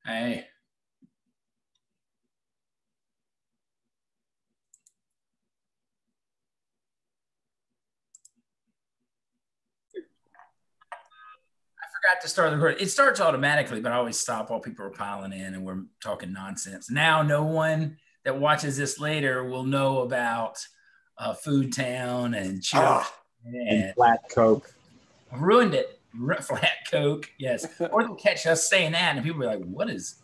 Hey. Forgot to start the recording. It starts automatically, but I always stop while people are piling in and we're talking nonsense. Now, no one that watches this later will know about Food Town and Cheer and Flat Coke. Ruined it. Flat Coke, yes. Or they'll catch us saying that, and people will be like, "What is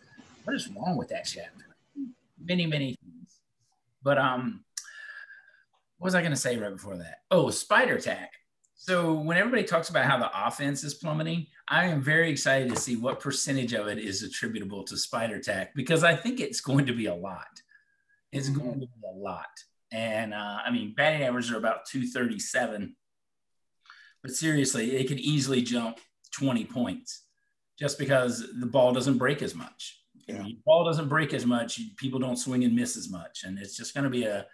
wrong with that shit?" Many things. But what was I going to say right before that? Oh, Spider Tack. So when everybody talks about how the offense is plummeting, I am very excited to see what percentage of it is attributable to Spider Tack, because I think it's going to be a lot. It's going to be a lot. And I mean, batting averages are about 237. But seriously, it could easily jump 20 points just because the ball doesn't break as much. Yeah. When the ball doesn't break as much, people don't swing and miss as much. And it's just going to be a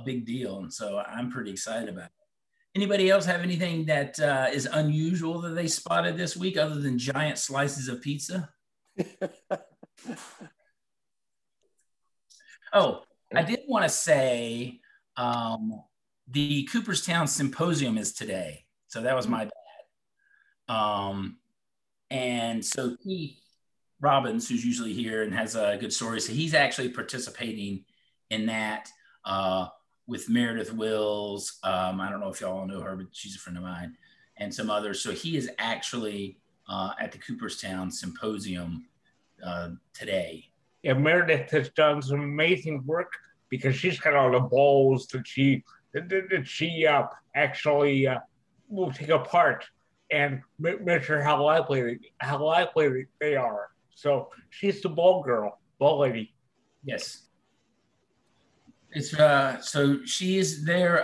big deal. And so I'm pretty excited about it. Anybody else have anything that is unusual that they spotted this week other than giant slices of pizza? Oh, I did want to say the Cooperstown Symposium is today. So that was my bad. And so Keith Robbins, who's usually here and has a good story, so he's actually participating in that with Meredith Wills. I don't know if y'all know her, but she's a friend of mine, and some others. So he is actually at the Cooperstown Symposium today. Yeah, Meredith has done some amazing work because she's got all the balls that she actually will take apart and measure how likely they are. So she's the ball lady. Yes. It's so she is there.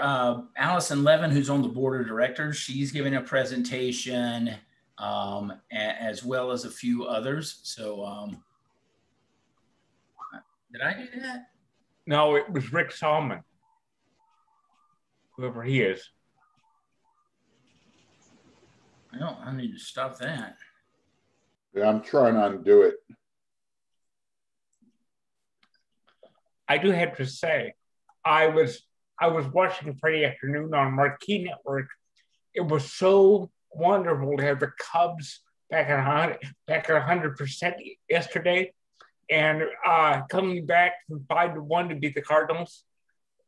Allison Levin, who's on the board of directors, she's giving a presentation, as well as a few others. So did I do that? No, it was Rick Salmon, whoever he is. I need to stop that. Yeah, I'm trying to undo it. I do have to say, I was watching Friday afternoon on Marquee Network. It was so wonderful to have the Cubs back at 100% yesterday, and coming back from 5-1 to beat the Cardinals.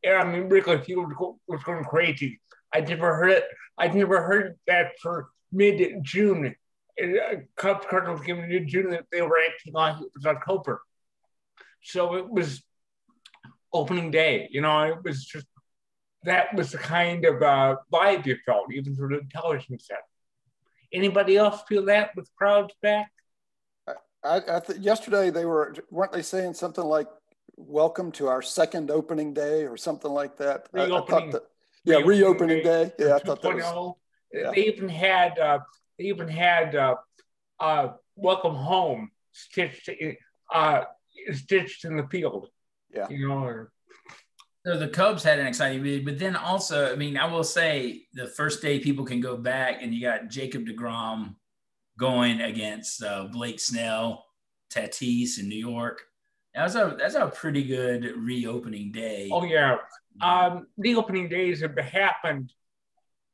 I mean, Wrigley Field was going crazy. I'd never heard that for mid-June. Cubs Cardinals game in mid-June that they were acting like it was October. So it was opening day. You know, it was just, that was the kind of vibe you felt, even through the television set. Anybody else feel that with crowds back? Yesterday weren't they saying something like "Welcome to our second opening day" or something like that? Reopening day. Yeah, I thought that was. Yeah. They even had "Welcome Home" stitched in the field. Yeah, you know. So the Cubs had an exciting meeting, but then also, I mean, I will say the first day people can go back, and you got Jacob deGrom going against Blake Snell, Tatis in New York. That's a pretty good reopening day. Oh yeah, reopening days have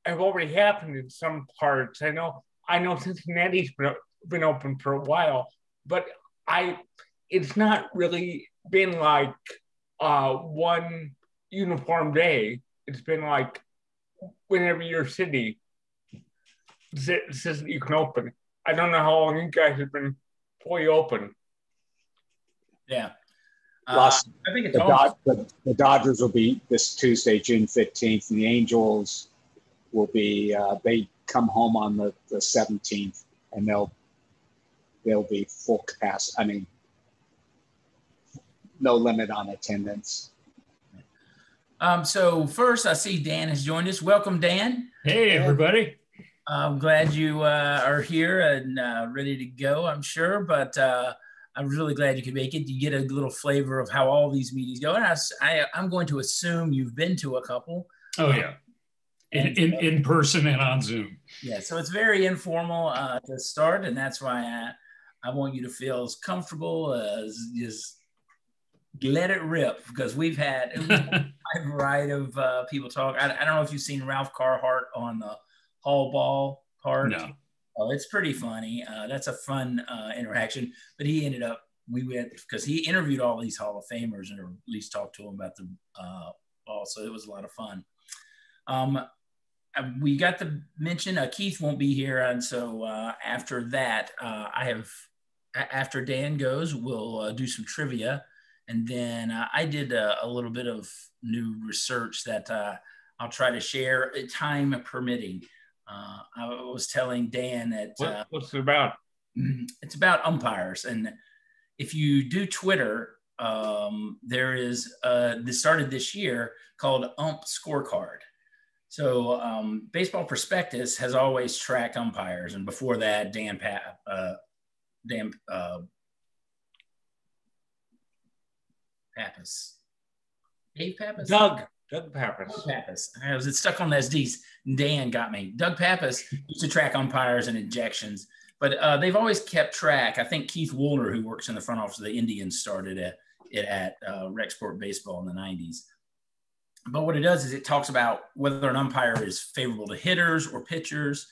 already happened in some parts. I know Cincinnati's been open for a while, but it's not really been like one uniform day. It's been like whenever your city says that you can open. I don't know how long you guys have been fully open. Yeah. I think the Dodgers will be this Tuesday, June 15th, and the Angels will be, they come home on the 17th, and they'll be full capacity. I mean, no limit on attendance. So first, I see Dan has joined us. Welcome, Dan. Hey, everybody. I'm glad you are here and ready to go, I'm sure, but I'm really glad you could make it. You get a little flavor of how all these meetings go. And I'm going to assume you've been to a couple. Oh, yeah. in person and on Zoom. Yeah, so it's very informal to start, and that's why I want you to feel as comfortable as just let it rip, because we've had a variety of people talk. I don't know if you've seen Ralph Carhart on the Hall Ball part. No. Oh, it's pretty funny. That's a fun interaction. But we went because he interviewed all these Hall of Famers and at least talked to them about the ball. So it was a lot of fun. We got to mention Keith won't be here. And so after that, after Dan goes, we'll do some trivia. And then I did a little bit of new research that I'll try to share, time permitting. I was telling Dan that what's it about? It's about umpires, and if you do Twitter, there is this started this year called Ump Scorecard. So Baseball Prospectus has always tracked umpires, and before that, Dave Pappas. Doug Pappas. I was stuck on SDs. Dan got me. Doug Pappas used to track umpires and ejections, but they've always kept track. I think Keith Woolner, who works in the front office of the Indians, started it at Rexport Baseball in the 90s. But what it does is it talks about whether an umpire is favorable to hitters or pitchers,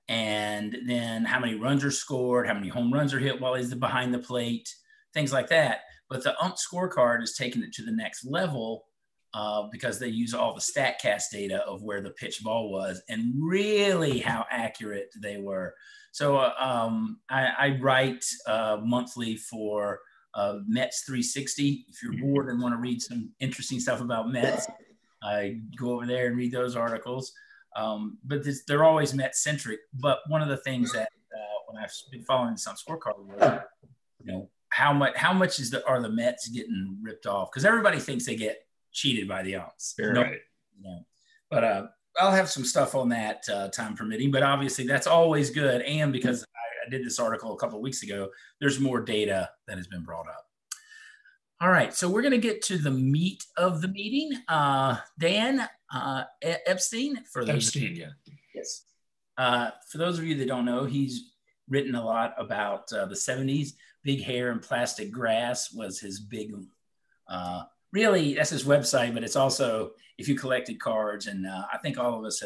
and then how many runs are scored, how many home runs are hit while he's behind the plate, things like that. But the ump scorecard is taking it to the next level because they use all the StatCast data of where the pitch ball was and really how accurate they were. So I write monthly for Mets 360. If you're bored and want to read some interesting stuff about Mets, I go over there and read those articles. But they're always Mets-centric. But one of the things that when I've been following this on scorecard was, how much are the Mets getting ripped off? Because everybody thinks they get cheated by the umps. Right. But I'll have some stuff on that time permitting. But obviously that's always good. And because I did this article a couple of weeks ago, there's more data that has been brought up. All right, so we're going to get to the meat of the meeting. Dan Epstein. Yes. For those of you that don't know, he's written a lot about the 70s. Big Hair and Plastic Grass was his big, really, that's his website, but it's also, if you collected cards, and I think all of us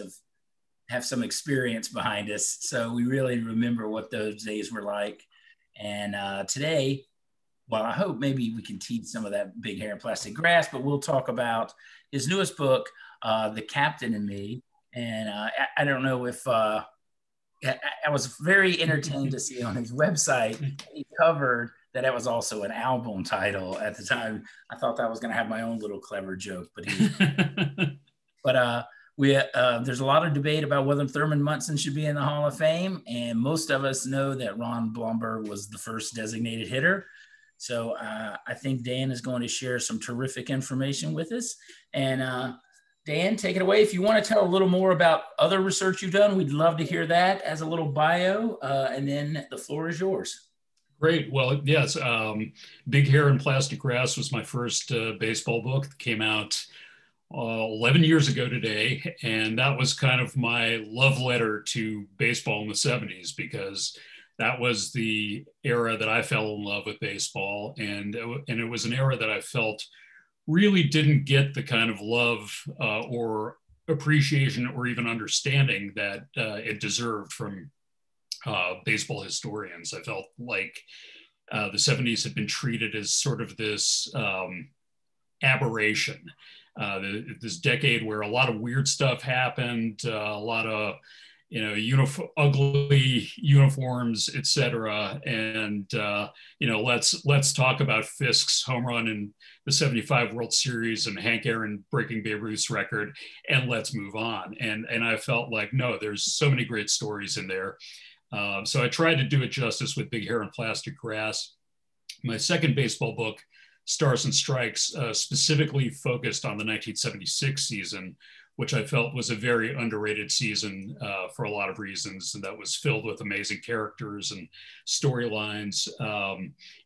have some experience behind us. So we really remember what those days were like. And today, well, I hope maybe we can teach some of that Big Hair and Plastic Grass, but we'll talk about his newest book, The Captain and Me. And I don't know if, I was very entertained to see on his website, he covered that it was also an album title at the time. I thought that was going to have my own little clever joke, but there's a lot of debate about whether Thurman Munson should be in the Hall of Fame. And most of us know that Ron Blomberg was the first designated hitter. So I think Dan is going to share some terrific information with us. And Dan, take it away. If you want to tell a little more about other research you've done, we'd love to hear that as a little bio, and then the floor is yours. Great. Well, yes, Big Hair and Plastic Grass was my first baseball book. It came out 11 years ago today, and that was kind of my love letter to baseball in the 70s, because that was the era that I fell in love with baseball, and it was an era that I felt really didn't get the kind of love or appreciation or even understanding that it deserved from baseball historians. I felt like the 70s had been treated as sort of this aberration, this decade where a lot of weird stuff happened, a lot of ugly uniforms, etc. And let's talk about Fisk's home run in the 75 World Series and Hank Aaron breaking Babe Ruth's record, and let's move on. And I felt like, no, there's so many great stories in there. So I tried to do it justice with Big Hair and Plastic Grass. My second baseball book, Stars and Strikes, specifically focused on the 1976 season, which I felt was a very underrated season for a lot of reasons, and that was filled with amazing characters and storylines,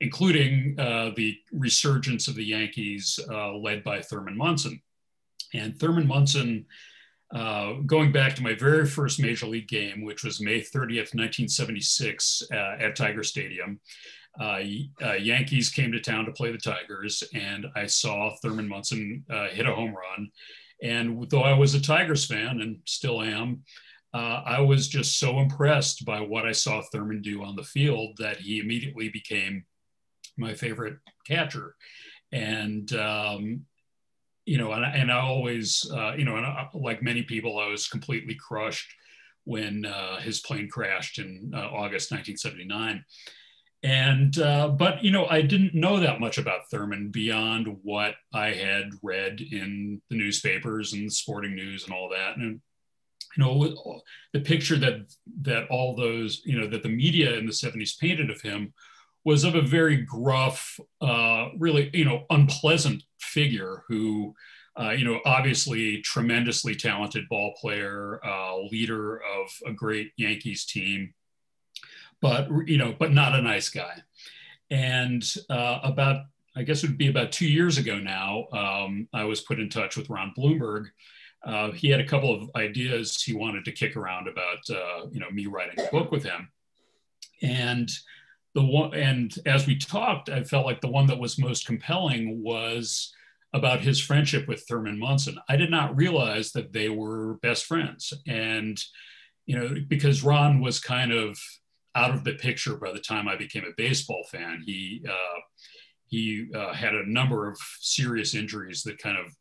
including the resurgence of the Yankees led by Thurman Munson. And Thurman Munson going back to my very first Major League game, which was May 30th, 1976 at Tiger Stadium. Yankees came to town to play the Tigers, and I saw Thurman Munson hit a home run. And though I was a Tigers fan and still am, I was just so impressed by what I saw Thurman do on the field that he immediately became my favorite catcher. And, you know, and I always, you know, and like many people, I was completely crushed when his plane crashed in August 1979. And, but, you know, I didn't know that much about Thurman beyond what I had read in the newspapers and sporting news and all that. And, you know, the picture that all those, you know, that the media in the 70s painted of him was of a very gruff, really, you know, unpleasant figure who, you know, obviously tremendously talented ball player, leader of a great Yankees team, but, you know, but not a nice guy. And I guess it would be about 2 years ago now, I was put in touch with Ron Bloomberg. He had a couple of ideas he wanted to kick around about, you know, me writing a book with him. And as we talked, I felt like the one that was most compelling was about his friendship with Thurman Munson. I did not realize that they were best friends. And, you know, because Ron was kind of out of the picture by the time I became a baseball fan. He had a number of serious injuries that kind of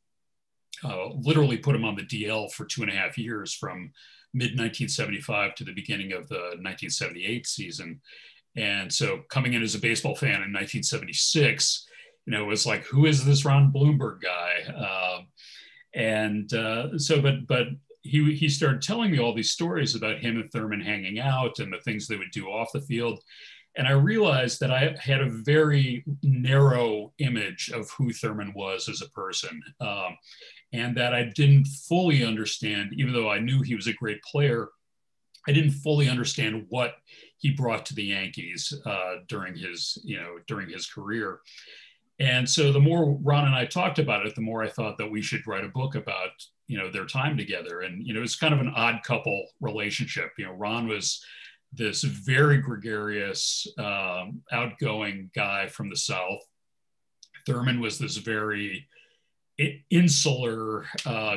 literally put him on the DL for 2.5 years, from mid 1975 to the beginning of the 1978 season. And so coming in as a baseball fan in 1976, you know, it was like, who is this Ron Bloomberg guy? But he started telling me all these stories about him and Thurman hanging out and the things they would do off the field. And I realized that I had a very narrow image of who Thurman was as a person, and that I didn't fully understand, even though I knew he was a great player, I didn't fully understand what he brought to the Yankees during his career. And so the more Ron and I talked about it, the more I thought that we should write a book about, you know, their time together. And, you know, it's kind of an odd couple relationship. You know, Ron was this very gregarious, outgoing guy from the South. Thurman was this very insular,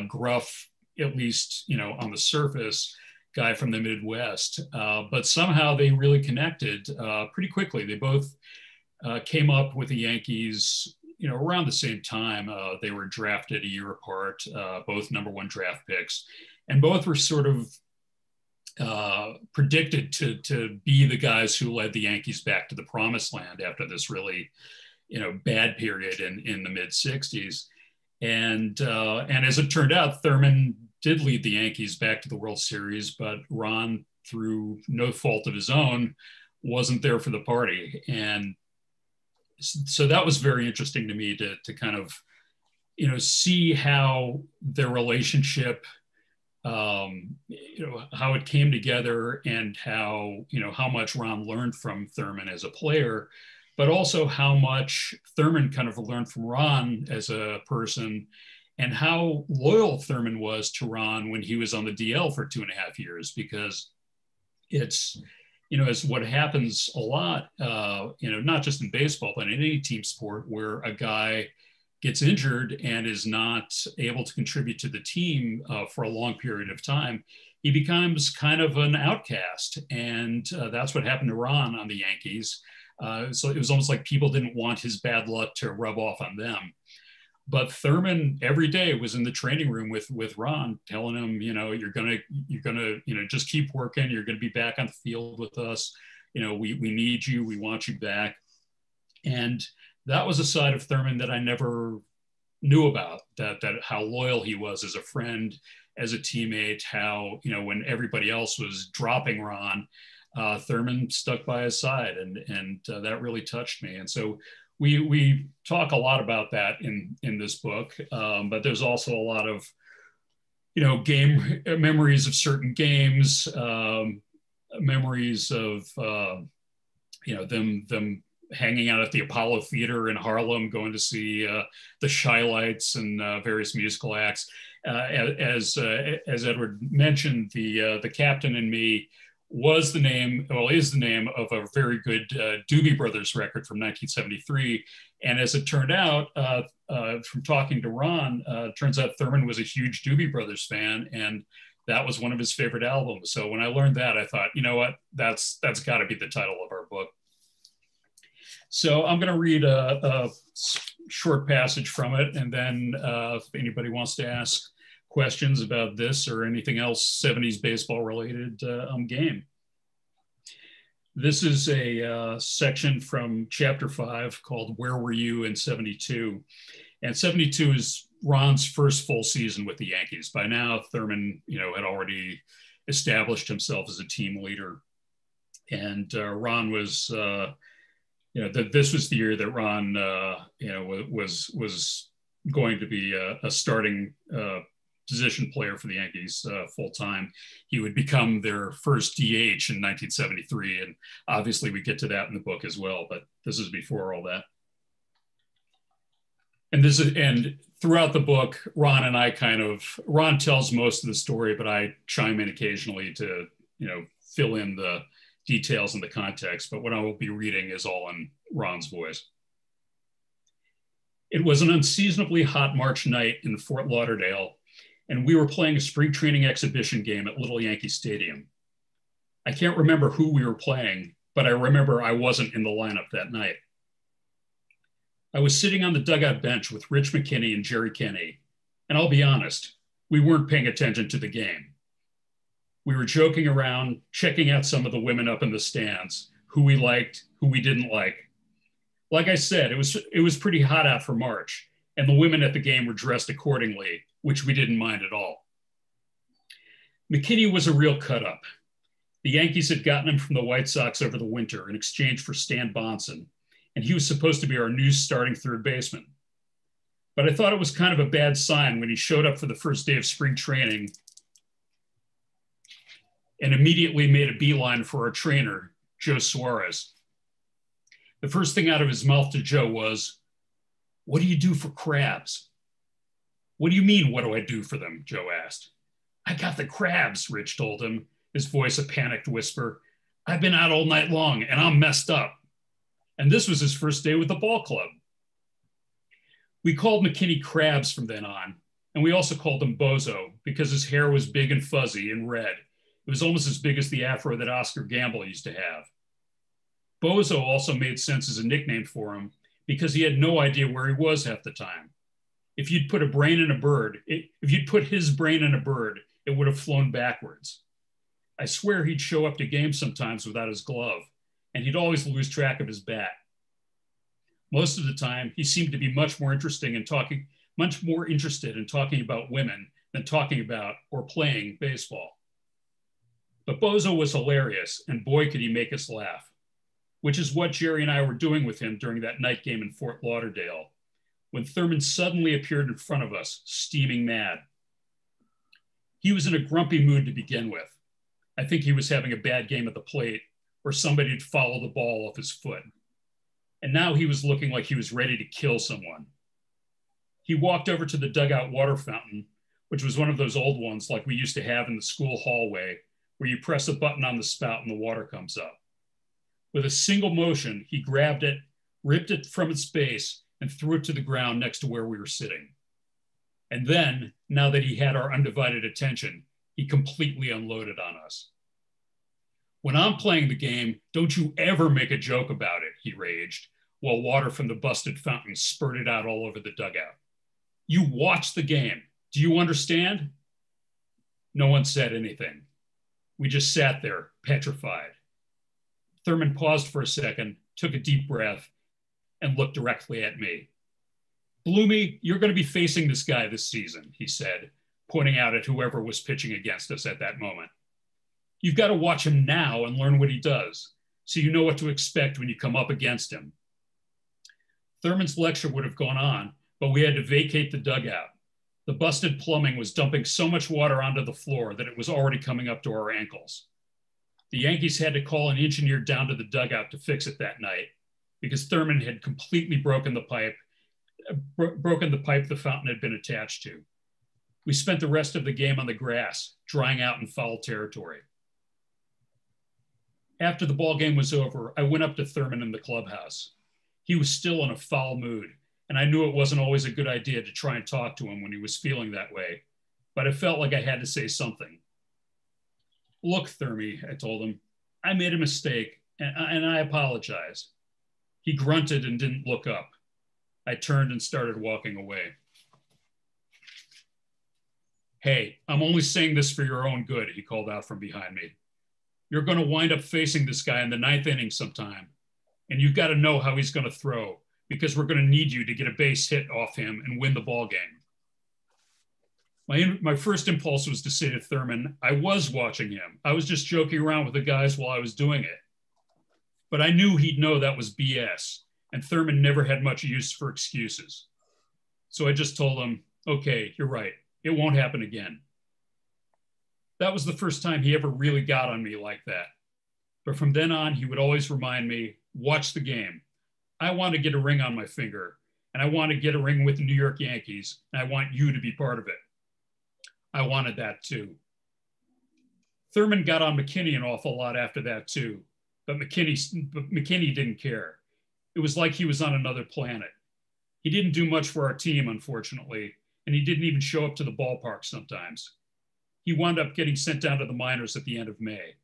gruff, at least, you know, on the surface, guy from the Midwest. But somehow they really connected pretty quickly. They both came up with the Yankees, you know, around the same time. They were drafted a year apart, both #1 draft picks, and both were sort of predicted to be the guys who led the Yankees back to the promised land after this really, you know, bad period in the mid 60s. And as it turned out, Thurman did lead the Yankees back to the World Series, but Ron, through no fault of his own, wasn't there for the party. And so that was very interesting to me to kind of, you know, see how their relationship, you know, how it came together, and how, you know, how much Ron learned from Thurman as a player, but also how much Thurman kind of learned from Ron as a person, and how loyal Thurman was to Ron when he was on the DL for 2.5 years, because it's, you know, as what happens a lot, you know, not just in baseball, but in any team sport where a guy gets injured and is not able to contribute to the team for a long period of time, he becomes kind of an outcast. And that's what happened to Ron on the Yankees. So it was almost like people didn't want his bad luck to rub off on them. But Thurman every day was in the training room with Ron, telling him, you know, you're gonna, you know, just keep working. You're gonna be back on the field with us. You know, we need you. We want you back. And that was a side of Thurman that I never knew about. That how loyal he was as a friend, as a teammate. How, you know, when everybody else was dropping Ron, Thurman stuck by his side, and that really touched me. And so we talk a lot about that in this book, but there's also a lot of, you know, game memories of certain games, memories of, you know, them hanging out at the Apollo Theater in Harlem, going to see the Shy-Lights and various musical acts. As Edward mentioned, the Captain and Me is the name of a very good Doobie Brothers record from 1973. And as it turned out, from talking to Ron, turns out Thurman was a huge Doobie Brothers fan, and that was one of his favorite albums. So when I learned that, I thought, you know what, that's got to be the title of our book. So I'm going to read a short passage from it, and then if anybody wants to ask questions about this or anything else 70s baseball related, I'm game. This is a section from chapter 5 called Where Were You in 72? And 72 is Ron's first full season with the Yankees. By now, Thurman, had already established himself as a team leader. And Ron was, this was the year that Ron, was going to be a starting position player for the Yankees full time. He would become their first DH in 1973. And obviously we get to that in the book as well, but this is before all that. And throughout the book, Ron and I Ron tells most of the story, but I chime in occasionally to, fill in the details and the context. But what I will be reading is all in Ron's voice. It was an unseasonably hot March night in Fort Lauderdale, and we were playing a spring training exhibition game at Little Yankee Stadium. I can't remember who we were playing, but I remember I wasn't in the lineup that night. I was sitting on the dugout bench with Rich McKinney and Jerry Kenney, and I'll be honest, we weren't paying attention to the game. We were joking around, checking out some of the women up in the stands, who we liked, who we didn't like. Like I said, it was pretty hot out for March, and the women at the game were dressed accordingly, which we didn't mind at all. McKinney was a real cut-up. The Yankees had gotten him from the White Sox over the winter in exchange for Stan Bonson, and he was supposed to be our new starting third baseman. But I thought it was kind of a bad sign when he showed up for the first day of spring training and immediately made a beeline for our trainer, Joe Suarez. The first thing out of his mouth to Joe was, "What do you do for crabs?" "What do you mean, what do I do for them?" Joe asked. "I got the crabs," Rich told him, his voice a panicked whisper. "I've been out all night long and I'm messed up." And this was his first day with the ball club. We called McKinney Krabs from then on, and we also called him Bozo because his hair was big and fuzzy and red. It was almost as big as the afro that Oscar Gamble used to have. Bozo also made sense as a nickname for him because he had no idea where he was half the time. If you'd put his brain in a bird, it would have flown backwards. I swear he'd show up to games sometimes without his glove, and he'd always lose track of his bat. Most of the time, he seemed to be much more interested in talking about women than talking about or playing baseball. But Bozo was hilarious, and boy, could he make us laugh, which is what Jerry and I were doing with him during that night game in Fort Lauderdale, when Thurman suddenly appeared in front of us, steaming mad. He was in a grumpy mood to begin with. I think he was having a bad game at the plate, or somebody had fouled the ball off his foot. And now he was looking like he was ready to kill someone. He walked over to the dugout water fountain, which was one of those old ones like we used to have in the school hallway, where you press a button on the spout and the water comes up. With a single motion, he grabbed it, ripped it from its base, and threw it to the ground next to where we were sitting. And then, now that he had our undivided attention, he completely unloaded on us. "When I'm playing the game, don't you ever make a joke about it," he raged, while water from the busted fountain spurted out all over the dugout. "You watch the game. Do you understand?" No one said anything. We just sat there, petrified. Thurman paused for a second, took a deep breath, and looked directly at me. "Bloomy, you're going to be facing this guy this season," he said, pointing out at whoever was pitching against us at that moment. "You've got to watch him now and learn what he does, so you know what to expect when you come up against him." Thurman's lecture would have gone on, but we had to vacate the dugout. The busted plumbing was dumping so much water onto the floor that it was already coming up to our ankles. The Yankees had to call an engineer down to the dugout to fix it that night, because Thurman had completely broken the pipe the fountain had been attached to. We spent the rest of the game on the grass, drying out in foul territory. After the ball game was over, I went up to Thurman in the clubhouse. He was still in a foul mood, and I knew it wasn't always a good idea to try and talk to him when he was feeling that way, but I felt like I had to say something. Look, Thurmy, I told him, I made a mistake, and I apologize. He grunted and didn't look up. I turned and started walking away. Hey, I'm only saying this for your own good, he called out from behind me. You're going to wind up facing this guy in the 9th inning sometime, and you've got to know how he's going to throw, because we're going to need you to get a base hit off him and win the ball game. My first impulse was to say to Thurman, I was watching him. I was just joking around with the guys while I was doing it. But I knew he'd know that was BS, and Thurman never had much use for excuses. So I just told him, okay, you're right. It won't happen again. That was the first time he ever really got on me like that. But from then on, he would always remind me, watch the game. I want to get a ring on my finger, and I want to get a ring with the New York Yankees, and I want you to be part of it. I wanted that too. Thurman got on McKinney an awful lot after that too, but McKinney didn't care. It was like he was on another planet. He didn't do much for our team, unfortunately, and he didn't even show up to the ballpark sometimes. He wound up getting sent down to the minors at the end of May.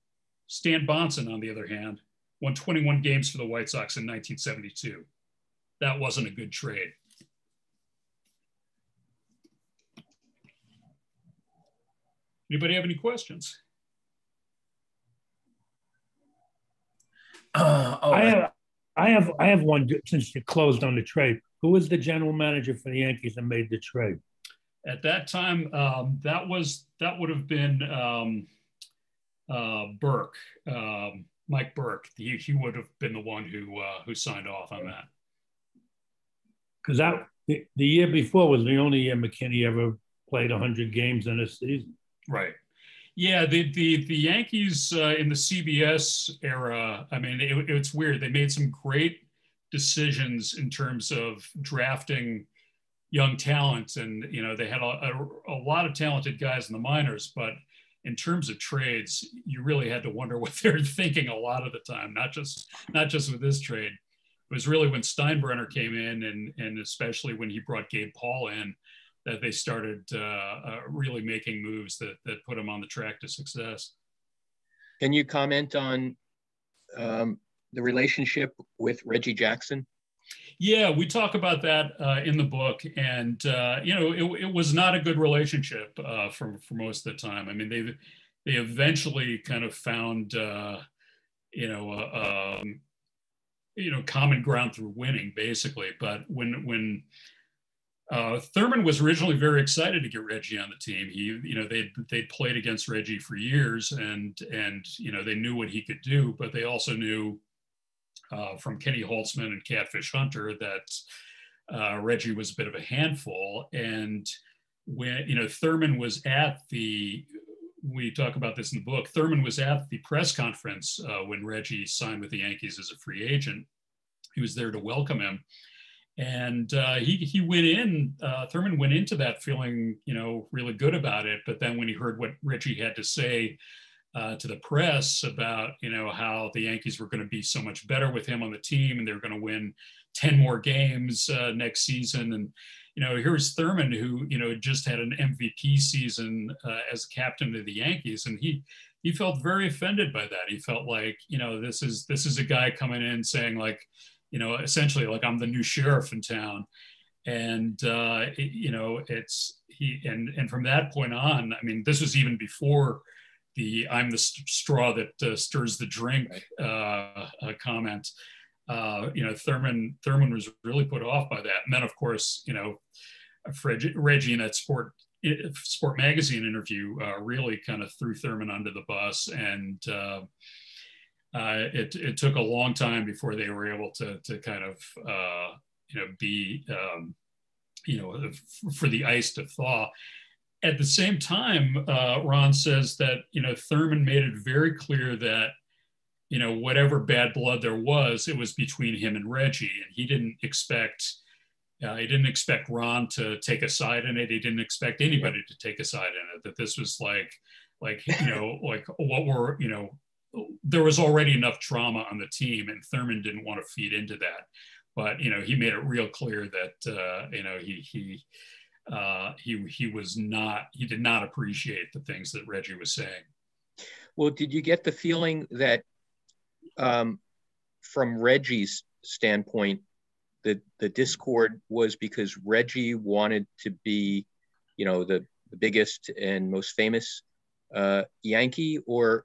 Stan Bonson, on the other hand, won 21 games for the White Sox in 1972. That wasn't a good trade. Anybody have any questions? I have one since you closed on the trade. Who was the general manager for the Yankees and made the trade? At that time, that would have been Burke, Mike Burke. He would have been the one who signed off on that. Because the year before was the only year McKinney ever played 100 games in a season. Right. Yeah, the Yankees in the CBS era, I mean, it's weird. They made some great decisions in terms of drafting young talent, and they had a lot of talented guys in the minors, but in terms of trades, you really had to wonder what they're thinking a lot of the time, not just with this trade. It was really when Steinbrenner came in, and especially when he brought Gabe Paul in, that they started really making moves that put them on the track to success. Can you comment on the relationship with Reggie Jackson? Yeah, we talk about that in the book, and it was not a good relationship for most of the time. I mean, they eventually kind of found common ground through winning, basically. But when Thurman was originally very excited to get Reggie on the team. They'd played against Reggie for years, and they knew what he could do, but they also knew from Kenny Holtzman and Catfish Hunter that Reggie was a bit of a handful. And when Thurman was at we talk about this in the book, Thurman was at the press conference when Reggie signed with the Yankees as a free agent. He was there to welcome him. And he went in, Thurman went into that feeling, really good about it. But then when he heard what Reggie had to say to the press about, how the Yankees were going to be so much better with him on the team and they were going to win 10 more games next season. And, here's Thurman who, just had an MVP season as captain of the Yankees. And he felt very offended by that. He felt like, this is a guy coming in saying like, essentially like I'm the new sheriff in town. And, and from that point on, I mean, this was even before I'm the straw that stirs the drink comment. Thurman was really put off by that. And then of course, Reggie in that Sport Magazine interview really kind of threw Thurman under the bus. And, it took a long time before they were able to kind of, be, for the ice to thaw. At the same time, Ron says that, Thurman made it very clear that you know, whatever bad blood there was, it was between him and Reggie, and he didn't expect Ron to take a side in it. He didn't expect anybody to take a side in it. That this was like you know, like what were, you know, there was already enough drama on the team, and Thurman didn't want to feed into that. But you know, he made it real clear that you know, he did not appreciate the things that Reggie was saying. Well, did you get the feeling that from Reggie's standpoint, that the discord was because Reggie wanted to be, you know, the biggest and most famous Yankee, or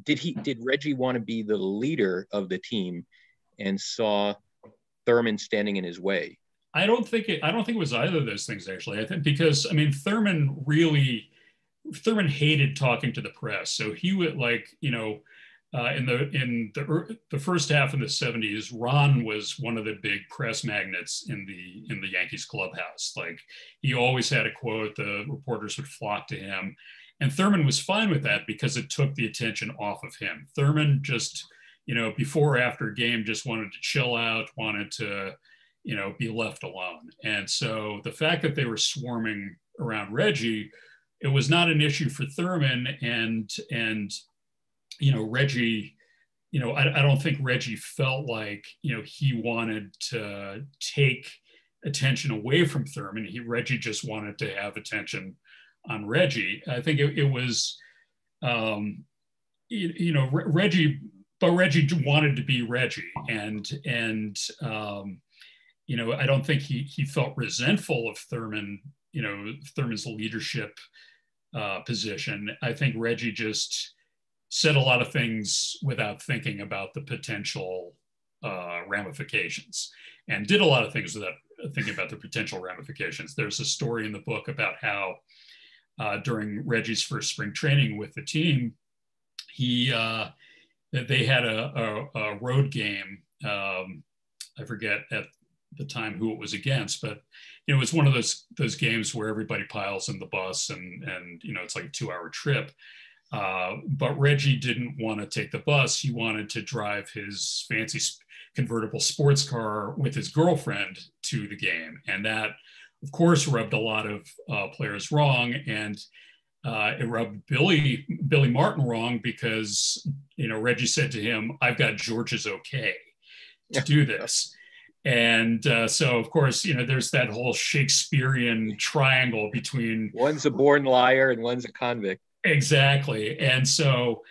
did Reggie want to be the leader of the team and saw Thurman standing in his way? I don't think it was either of those things, actually. I think because, I mean, Thurman hated talking to the press. So he would, like, you know, in the first half of the 70s, Ron was one of the big press magnets in the Yankees clubhouse. Like, he always had a quote, the reporters would flock to him. And Thurman was fine with that because it took the attention off of him. Thurman just, you know, before or after a game, just wanted to chill out, wanted to, you know, be left alone. And so the fact that they were swarming around Reggie, it was not an issue for Thurman. And you know, Reggie, you know, I don't think Reggie felt like, you know, he wanted to take attention away from Thurman. Reggie just wanted to have attention on Reggie. I think it was, you know, Reggie wanted to be Reggie, and you know, I don't think he felt resentful of Thurman, you know, Thurman's leadership position. I think Reggie just said a lot of things without thinking about the potential ramifications, and did a lot of things without thinking about the potential ramifications. There's a story in the book about how during Reggie's first spring training with the team, they had a road game. I forget at the time who it was against, but you know, it was one of those games where everybody piles in the bus, and you know, it's like a 2-hour trip. But Reggie didn't want to take the bus. He wanted to drive his fancy convertible sports car with his girlfriend to the game. And that, of course, rubbed a lot of players wrong. And it rubbed Billy Martin wrong because, you know, Reggie said to him, "I've got George's okay to do this." And so, of course, you know, there's that whole Shakespearean triangle between... One's a born liar and one's a convict. Exactly. And so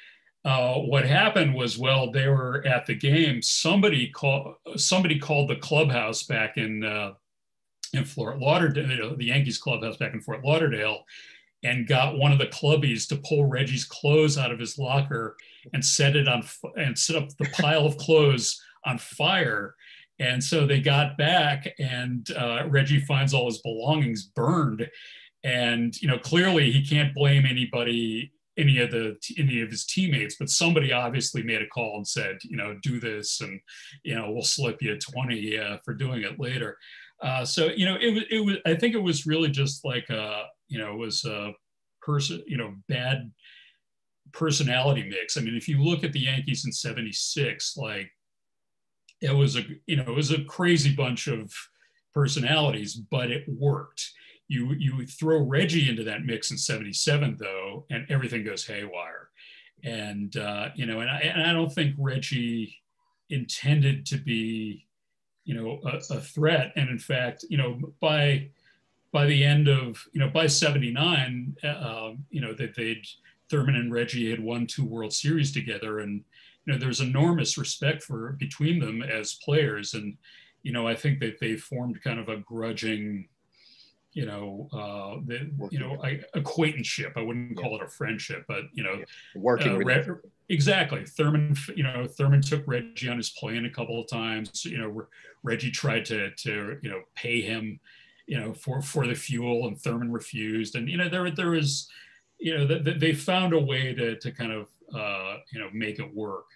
what happened was, well, they were at the game. Somebody called the clubhouse back in Fort Lauderdale, the Yankees clubhouse back in Fort Lauderdale, and got one of the clubbies to pull Reggie's clothes out of his locker and set up the pile of clothes on fire. And so they got back, and Reggie finds all his belongings burned. And, you know, clearly he can't blame anybody, any of his teammates, but somebody obviously made a call and said, you know, do this, and, you know, we'll slip you 20 for doing it later. So, you know, it was, I think it was really just like, you know, it was a bad personality mix. I mean, if you look at the Yankees in '76, like, it was a crazy bunch of personalities, but it worked. You throw Reggie into that mix in '77, though, and everything goes haywire. And you know, and I don't think Reggie intended to be, you know, a threat. And in fact, you know, by the end of, you know, by '79, you know, that Thurman and Reggie had won 2 World Series together, and you know, there's enormous respect between them as players. And you know, I think that they formed kind of a grudging, you know, acquaintanceship. I wouldn't call it a friendship, but you know, working exactly. Thurman took Reggie on his plane a couple of times. You know, Reggie tried to you know, pay him, you know, for the fuel, and Thurman refused. And you know, there was, you know, they found a way to kind of you know, make it work.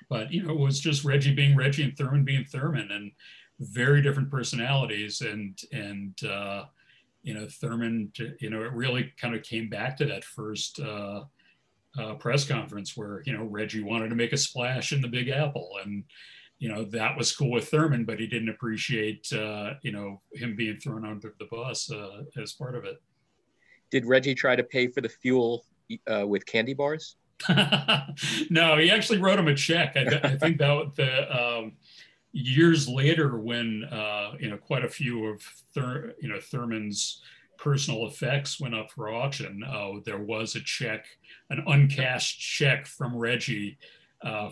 But you know, it was just Reggie being Reggie and Thurman being Thurman, and very different personalities. And you know, Thurman, you know, it really kind of came back to that first press conference where, you know, Reggie wanted to make a splash in the Big Apple, and, you know, that was cool with Thurman, but he didn't appreciate, you know, him being thrown under the bus as part of it. Did Reggie try to pay for the fuel with candy bars? No, he actually wrote him a check. I think that the years later, when you know, quite a few of Thurman's personal effects went up for auction, there was a check, an uncashed check from Reggie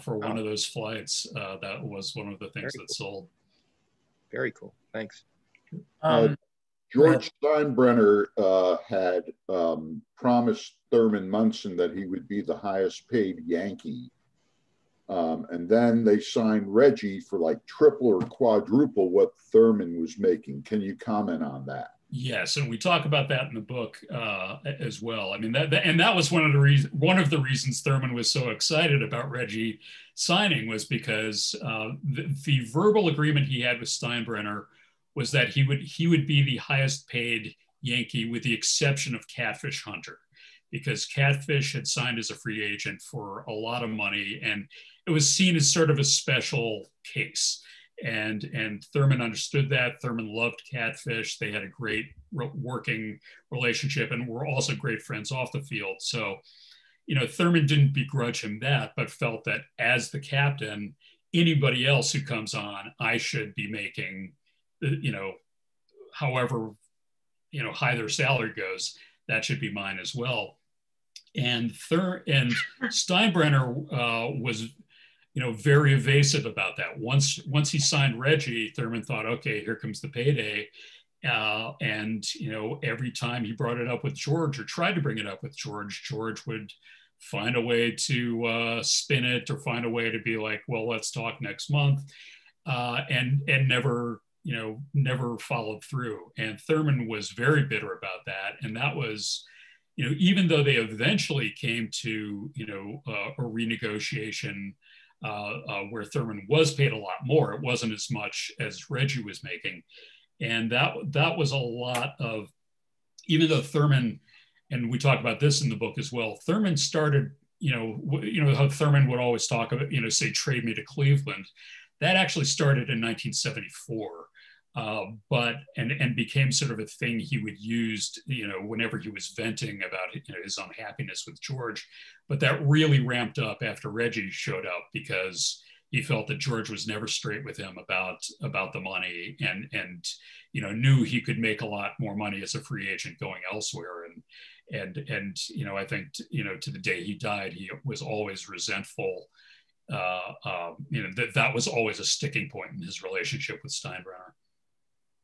for one of those flights. That was one of the things that sold. Very cool. Thanks. George Steinbrenner had promised Thurman Munson that he would be the highest paid Yankee. And then they signed Reggie for like triple or quadruple what Thurman was making. Can you comment on that? Yes, and we talk about that in the book as well. I mean, that was one of the reasons Thurman was so excited about Reggie signing, was because the verbal agreement he had with Steinbrenner was that he would be the highest paid Yankee with the exception of Catfish Hunter, because Catfish had signed as a free agent for a lot of money, and it was seen as sort of a special case. And Thurman understood that. Thurman loved Catfish. They had a great working relationship and were also great friends off the field. So, you know, Thurman didn't begrudge him that, but felt that as the captain, anybody else who comes on, I should be making, you know, however, you know, high their salary goes, that should be mine as well. And Steinbrenner was, you know, very evasive about that. Once he signed Reggie, Thurman thought, okay, here comes the payday. And, you know, every time he brought it up with George or tried to bring it up with George, George would find a way to spin it or find a way to be like, well, let's talk next month, and never, you know, never followed through. And Thurman was very bitter about that. And that was, you know, even though they eventually came to, you know, a renegotiation where Thurman was paid a lot more, it wasn't as much as Reggie was making. And that was a lot of, even though Thurman, and we talk about this in the book as well, Thurman started, you know how Thurman would always talk about, you know, say, trade me to Cleveland. That actually started in 1974. But became sort of a thing he would use, you know, whenever he was venting about, you know, his unhappiness with George. But that really ramped up after Reggie showed up, because he felt that George was never straight with him about the money, and you know, knew he could make a lot more money as a free agent going elsewhere. And you know, I think, you know, to the day he died, he was always resentful. You know, that was always a sticking point in his relationship with Steinbrenner.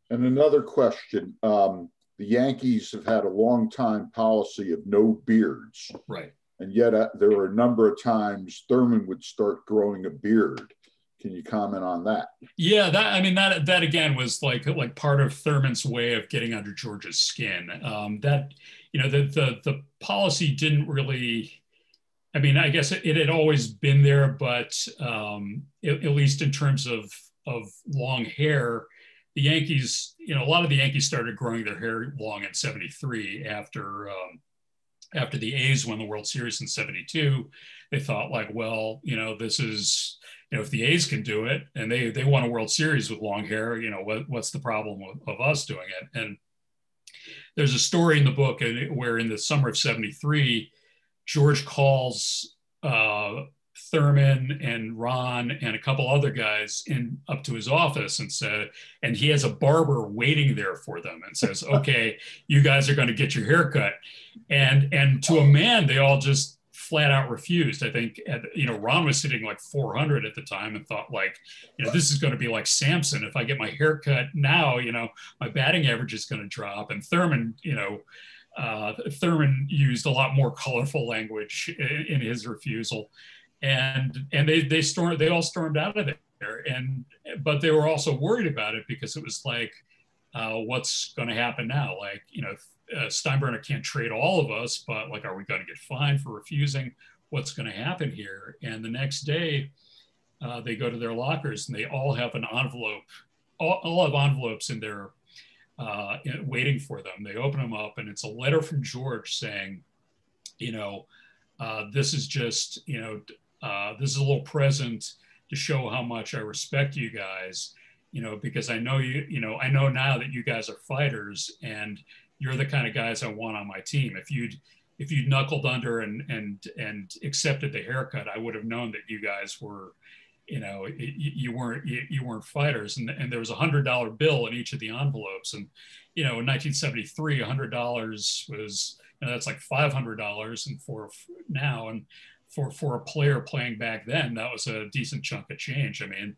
And another question, the Yankees have had a long time policy of no beards. Right. And yet there were a number of times Thurman would start growing a beard. Can you comment on that? Yeah, that again was like part of Thurman's way of getting under George's skin. That, you know, the policy didn't really, I mean, I guess it had always been there, but at least in terms of long hair, the Yankees, you know, a lot of the Yankees started growing their hair long in '73 after the A's won the World Series in '72. They thought, like, well, you know, this is, you know, if the A's can do it and they won a World Series with long hair, you know, what's the problem of us doing it? And there's a story in the book where in the summer of '73, George calls Thurman and Ron and a couple other guys up to his office and he has a barber waiting there for them and says, okay, you guys are going to get your hair cut. And to a man, they all just flat out refused. I think, you know, Ron was sitting like 400 at the time and thought, like, you know, this is going to be like Samson. If I get my hair cut now, you know, my batting average is going to drop. And Thurman, you know, Thurman used a lot more colorful language in his refusal. And they all stormed out of there. But they were also worried about it because it was like, what's going to happen now? Like, you know, Steinbrenner can't trade all of us, but like, are we going to get fined for refusing? What's going to happen here? And the next day, they go to their lockers and they all have an envelope, all have envelopes in their, waiting for them. They open them up and it's a letter from George saying, you know, This is just, this is a little present to show how much I respect you guys, because I know I know now that you guys are fighters and you're the kind of guys I want on my team. If you'd knuckled under and accepted the haircut, I would have known that you guys were, you weren't fighters. And there was $100 bill in each of the envelopes. And, in 1973, $100 was, that's like $500. And for now, and for a player playing back then, that was a decent chunk of change. I mean,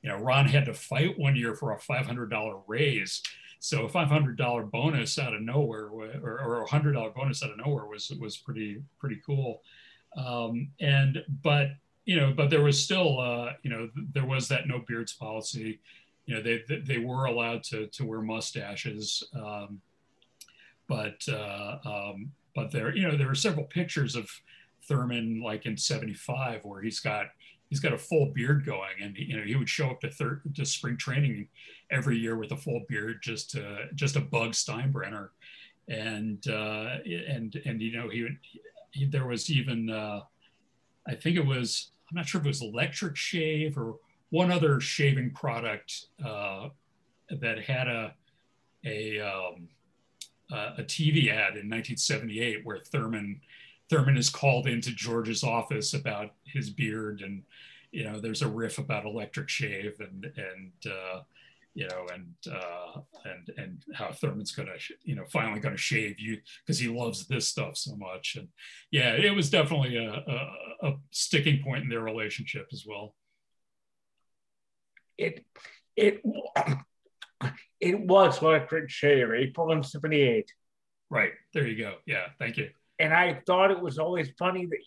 Ron had to fight one year for a $500 raise. So a $500 bonus out of nowhere, or a $100 bonus out of nowhere was pretty cool. But there was still, there was that no beards policy. They were allowed to wear mustaches. But there were several pictures of Thurman, like in '75, where he's got a full beard going, and he would show up to spring training every year with a full beard, just a bug Steinbrenner, and there was even I think it was, I'm not sure if it was electric shave or one other shaving product that had a TV ad in 1978 where Thurman is called into George's office about his beard, and there's a riff about electric shave and how Thurman's gonna finally gonna shave you because he loves this stuff so much. And yeah, it was definitely a sticking point in their relationship as well. It was electric shave, April in '78. Right, there you go. Yeah, thank you. And I thought it was always funny that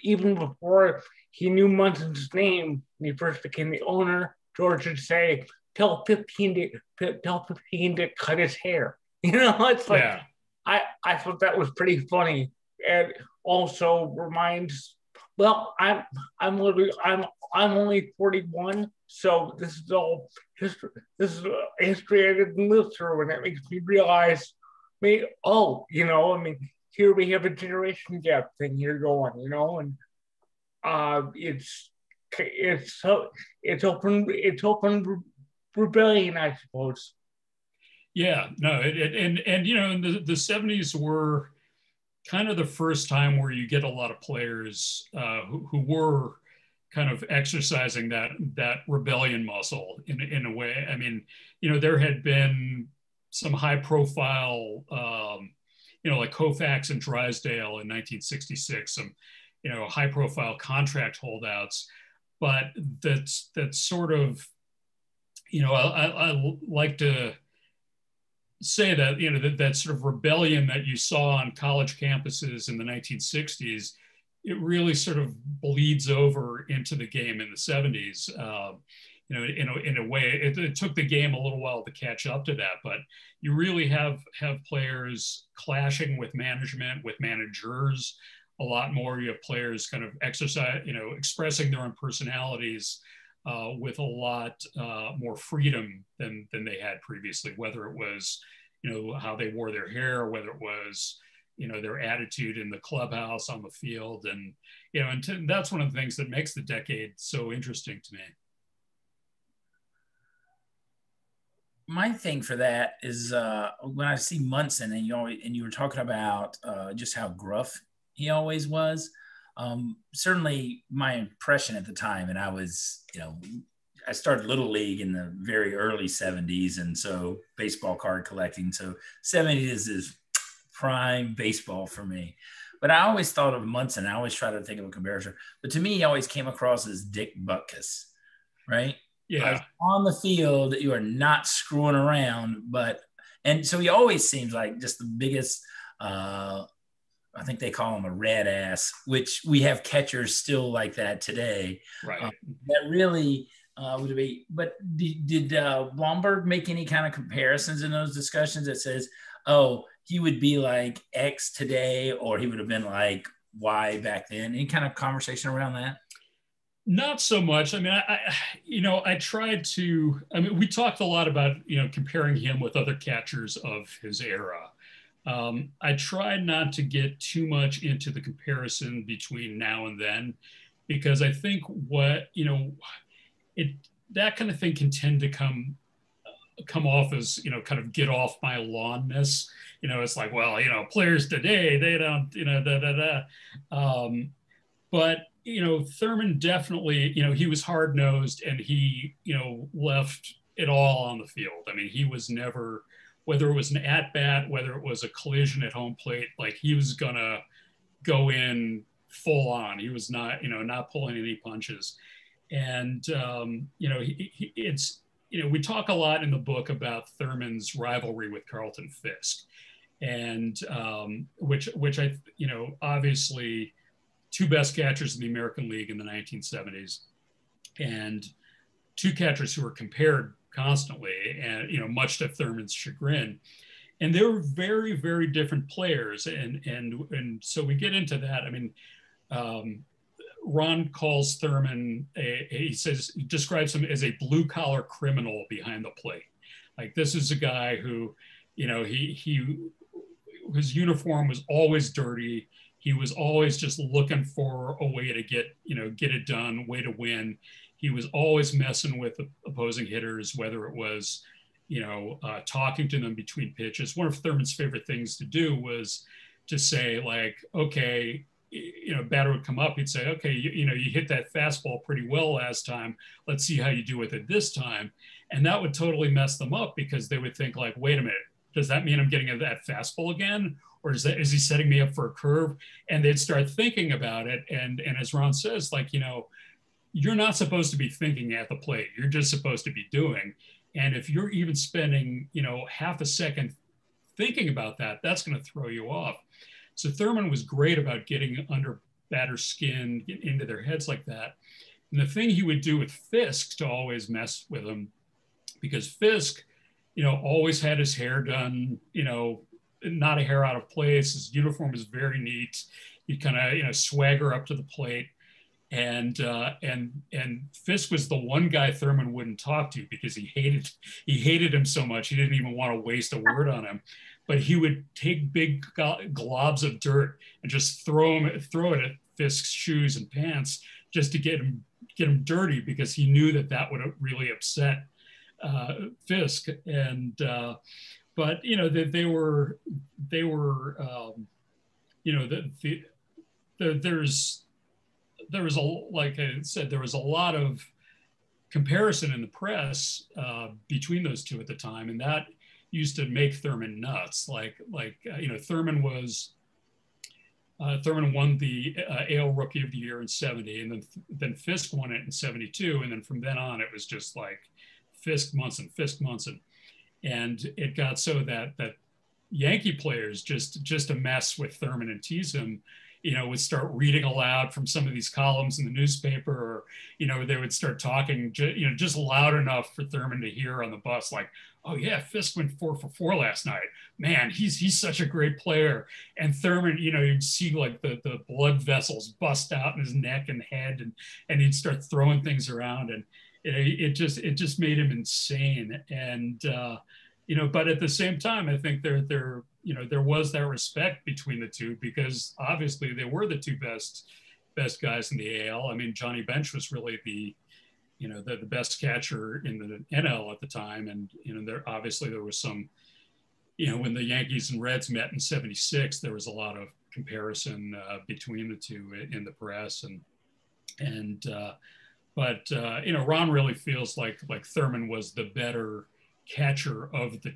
even before he knew Munson's name, when he first became the owner, George would say, tell 15 to cut his hair. It's like, yeah. I thought that was pretty funny. And also reminds, well, I'm only 41, so this is all history. This is history I didn't live through, and it makes me realize, here we have a generation gap thing here going, and it's open rebellion, I suppose. Yeah, no, and the 70s were kind of the first time where you get a lot of players who were kind of exercising that rebellion muscle in a way. I mean, there had been some high profile, like Koufax and Drysdale in 1966, some, high profile contract holdouts, but that's sort of, I like to say that, that sort of rebellion that you saw on college campuses in the 1960s, it really sort of bleeds over into the game in the 70s. In a way, it took the game a little while to catch up to that, but you really have players clashing with management, with managers a lot more. You have players kind of expressing their own personalities with a lot more freedom than they had previously, whether it was, how they wore their hair, or whether it was, their attitude in the clubhouse, on the field. And, and that's one of the things that makes the decade so interesting to me. My thing for that is when I see Munson, and you were talking about just how gruff he always was. Certainly my impression at the time, and I was, I started Little League in the very early 70s, and so baseball card collecting. So 70s is prime baseball for me. But I always thought of Munson. I always try to think of a comparison. But to me, he always came across as Dick Butkus, right? Yeah. On the field, you are not screwing around, and so he always seems like just the biggest, I think they call him a red ass, which we have catchers still like that today. Right. That really would be, but did Blomberg make any kind of comparisons in those discussions that says, oh, he would be like X today, or he would have been like Y back then? Any kind of conversation around that? Not so much. I mean, I tried to, we talked a lot about, comparing him with other catchers of his era. I tried not to get too much into the comparison between now and then, because I think that kind of thing can tend to come off as, kind of get off my lawnness. It's like, well, players today, they don't, but, Thurman definitely, he was hard nosed, and he, left it all on the field. I mean, he was never, whether it was an at bat, whether it was a collision at home plate, like he was gonna go in full on. He was not, not pulling any punches. And, we talk a lot in the book about Thurman's rivalry with Carlton Fisk, and which I, obviously two best catchers in the American League in the 1970s, and two catchers who were compared constantly, and much to Thurman's chagrin. And they were very, very different players, and so we get into that. I mean, Ron calls Thurman, he describes him as a blue collar criminal behind the plate. Like, this is a guy who, his uniform was always dirty. He was always just looking for a way to get it done, way to win. He was always messing with opposing hitters, whether it was, talking to them between pitches. One of Thurman's favorite things to do was to say, like, okay, batter would come up, he'd say, okay, you hit that fastball pretty well last time. Let's see how you do with it this time. And that would totally mess them up, because they would think, like, wait a minute, does that mean I'm getting that fastball again? Or is he setting me up for a curve? And they'd start thinking about it. And as Ron says, like, you're not supposed to be thinking at the plate. You're just supposed to be doing. And if you're even spending, half a second thinking about that, that's going to throw you off. So Thurman was great about getting under batter's skin, get into their heads like that. And the thing he would do with Fisk to always mess with him, because Fisk, always had his hair done, not a hair out of place. His uniform was very neat. He'd kind of, swagger up to the plate. And Fisk was the one guy Thurman wouldn't talk to, because he hated him so much. He didn't even want to waste a word on him. But he would take big globs of dirt and just throw it at Fisk's shoes and pants, just to get him dirty, because he knew that would really upset Fisk. And but they were there was like I said, there was a lot of comparison in the press between those two at the time, and that used to make Thurman nuts. Thurman won the AL Rookie of the Year in '70, and then Fisk won it in '72, and then from then on it was just like Fisk Munson, and it got so that Yankee players, just to mess with Thurman and tease him, would start reading aloud from some of these columns in the newspaper, or, they would start talking, just loud enough for Thurman to hear on the bus, like, oh yeah, Fisk went 4 for 4 last night. Man, he's such a great player. And Thurman, you'd see like the blood vessels bust out in his neck and head, and he'd start throwing things around, and it just made him insane. And, but at the same time, I think there was that respect between the two, because obviously they were the two best guys in the AL. I mean, Johnny Bench was really the best catcher in the NL at the time. And, there was some, when the Yankees and Reds met in '76, there was a lot of comparison between the two in the press. But Ron really feels like Thurman was the better catcher of the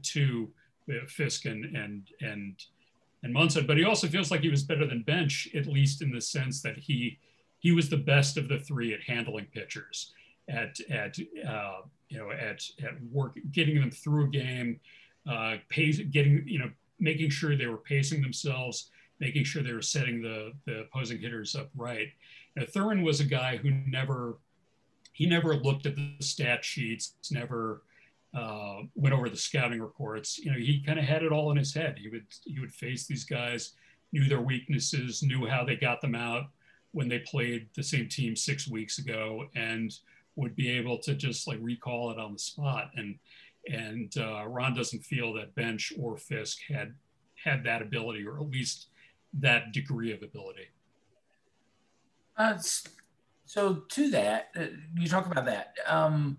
two, Fisk and Munson. But he also feels like he was better than Bench, at least in the sense that he was the best of the three at handling pitchers, at work, getting them through a game, making sure they were pacing themselves, making sure they were setting the opposing hitters up right. Thurman was a guy who never looked at the stat sheets, never went over the scouting reports. He kind of had it all in his head. He would face these guys, knew their weaknesses, knew how they got them out when they played the same team 6 weeks ago, and would be able to just like recall it on the spot. And And Ron doesn't feel that Bench or Fisk had that ability, or at least that degree of ability. So to that, you talk about that. And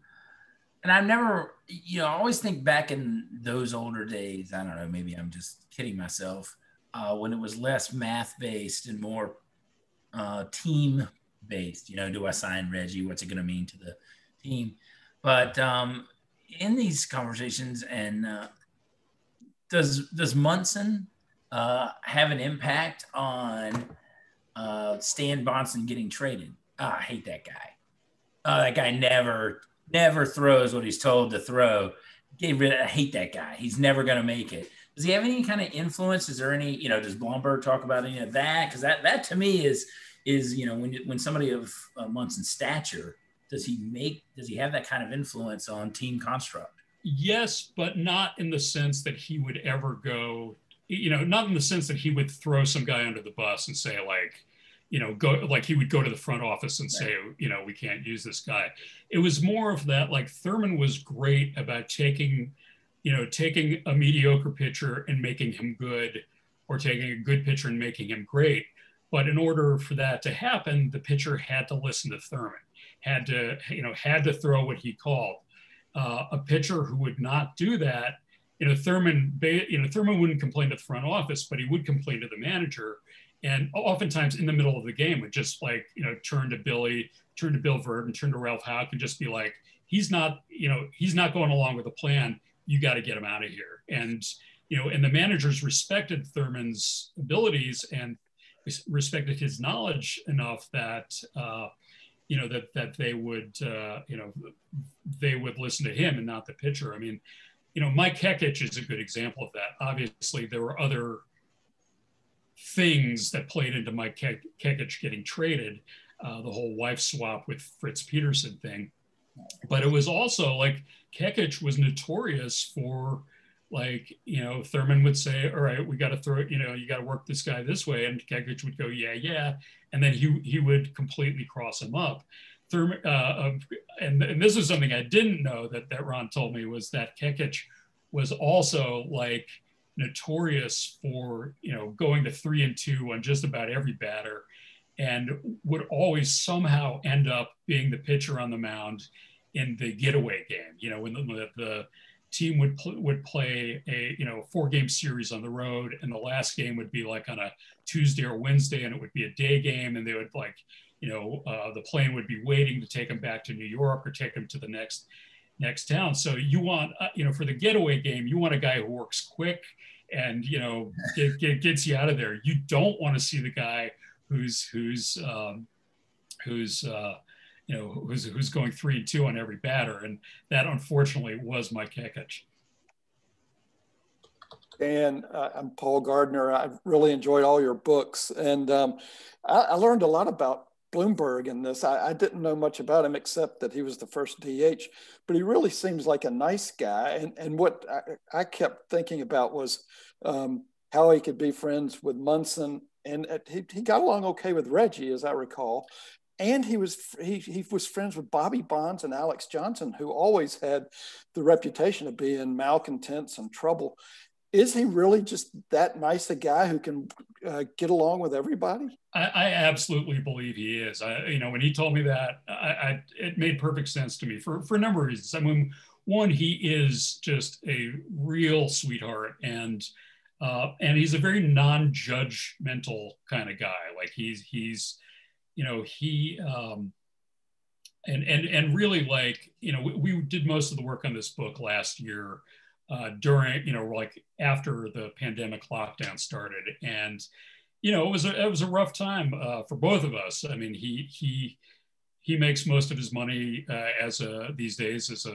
I've never, I always think back in those older days, I don't know, maybe I'm just kidding myself, when it was less math-based and more team-based. Do I sign Reggie? What's it going to mean to the team? But in these conversations, and does Munson have an impact on Stan Bonson getting traded? I hate that guy. That guy never throws what he's told to throw. I hate that guy. He's never going to make it. Does he have any kind of influence? Is there any, does Blomberg talk about any of that? Because that to me is when somebody of Munson's stature, does he have that kind of influence on team construct? Yes, but not in the sense that he would ever go, not in the sense that he would throw some guy under the bus and say, like, go, like he would go to the front office and say, we can't use this guy. It was more of that, like Thurman was great about taking a mediocre pitcher and making him good, or taking a good pitcher and making him great. But in order for that to happen, the pitcher had to listen to Thurman, had to throw what he called. A pitcher who would not do that, Thurman wouldn't complain to the front office, but he would complain to the manager. And oftentimes in the middle of the game would just turn to Bill Verdon, turn to Ralph Houck, and just be like, he's not going along with the plan. You got to get him out of here. And the managers respected Thurman's abilities and respected his knowledge enough that that they would listen to him and not the pitcher. I mean, Mike Kekich is a good example of that. Obviously, there were other things that played into Mike Kekich getting traded, the whole wife swap with Fritz Peterson thing. But it was also like Kekich was notorious for, like, Thurman would say, all right, we got to throw it, you got to work this guy this way. And Kekich would go, yeah. And then he would completely cross him up. Thurman, and this is something I didn't know that Ron told me, was that Kekich was also like notorious for, going to 3-2 on just about every batter, and would always somehow end up being the pitcher on the mound in the getaway game. When the team would play a 4-game series on the road, and the last game would be like on a Tuesday or Wednesday, and it would be a day game, and they would the plane would be waiting to take them back to New York or take them to the next town. So you want for the getaway game, you want a guy who works quick and gets you out of there. You don't want to see the guy who's going 3-2 on every batter, and that unfortunately was Mike Kekich. And I'm Paul Gardner. I've really enjoyed all your books, and I learned a lot about Blomberg in this. I didn't know much about him except that he was the first DH, but he really seems like a nice guy. And what I kept thinking about was how he could be friends with Munson, and he got along okay with Reggie, as I recall. And he was friends with Bobby Bonds and Alex Johnson, who always had the reputation of being malcontents and trouble. Is he really just that nice a guy who can get along with everybody? I absolutely believe he is. When he told me that, it made perfect sense to me for a number of reasons. I mean, one, he is just a real sweetheart, and he's a very non-judgmental kind of guy. Like and really, like, we did most of the work on this book last year during, like after the pandemic lockdown started, and it was a rough time for both of us. I mean, he makes most of his money these days as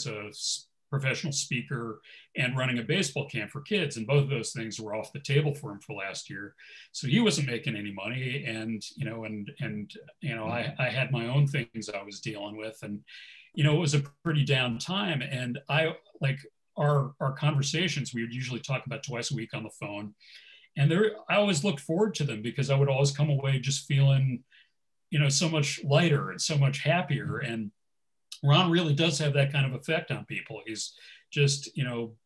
a professional speaker and running a baseball camp for kids, and both of those things were off the table for him for last year. So he wasn't making any money, and I had my own things I was dealing with, and it was a pretty down time. And I, like, our conversations, we would usually talk about twice a week on the phone, and I always looked forward to them because I would always come away just feeling so much lighter and so much happier. And Ron really does have that kind of effect on people. He's just,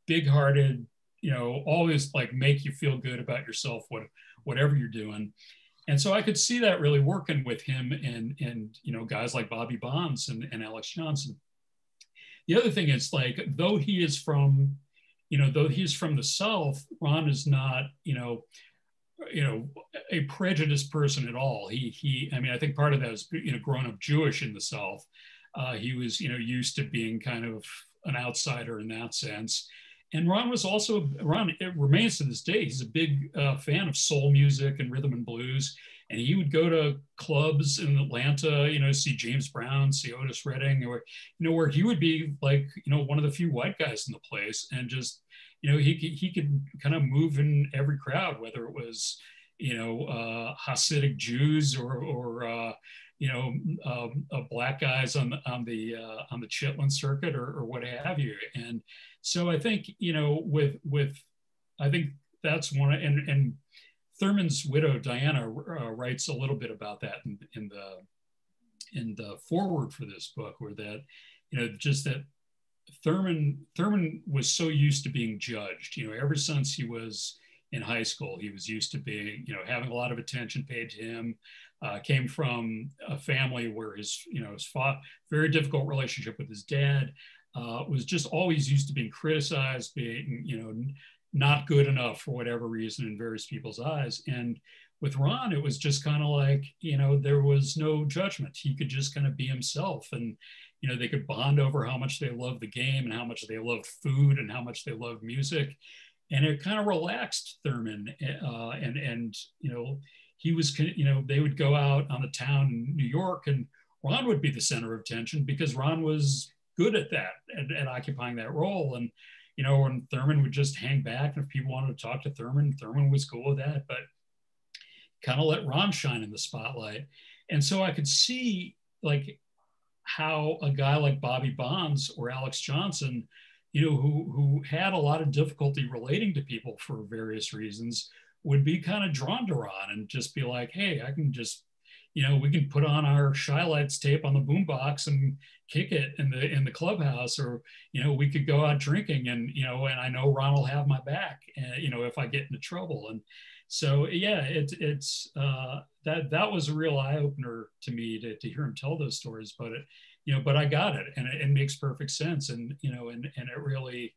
big-hearted, always like make you feel good about yourself, whatever you're doing. And so I could see that really working with him and guys like Bobby Bonds and Alex Johnson. The other thing is, like, though he is from the South, Ron is not, a prejudiced person at all. I think part of that is, growing up Jewish in the South. He was, used to being kind of an outsider in that sense. And Ron it remains to this day, he's a big fan of soul music and rhythm and blues. And he would go to clubs in Atlanta, see James Brown, see Otis Redding, or, where he would be like, one of the few white guys in the place. And just, he could kind of move in every crowd, whether it was, Hasidic Jews or black guys on the Chitlin circuit or what have you. And so I think, I think that's one, and Thurman's widow, Diana, writes a little bit about that in the foreword for this book, where that, just that Thurman was so used to being judged, ever since he was in high school. He was used to being, having a lot of attention paid to him, came from a family where his very difficult relationship with his dad, was just always used to being criticized, being, not good enough for whatever reason in various people's eyes. And with Ron, it was just kind of like, there was no judgment. He could just kind of be himself, and, they could bond over how much they loved the game and how much they loved food and how much they loved music. And it kind of relaxed Thurman. And he was, they would go out on the town in New York, and Ron would be the center of attention because Ron was good at that, at occupying that role. And, and Thurman would just hang back. And if people wanted to talk to Thurman was cool with that, but kind of let Ron shine in the spotlight. And so I could see, like, how a guy like Bobby Bonds or Alex Johnson, who had a lot of difficulty relating to people for various reasons, would be kind of drawn to Ron and just be like, hey, I can just, we can put on our Shy Lights tape on the boombox and kick it in the clubhouse, or, we could go out drinking, and, and I know Ron will have my back, if I get into trouble. And so, yeah, it's that was a real eye opener to me to hear him tell those stories, but but I got it, and it makes perfect sense. And, and it really,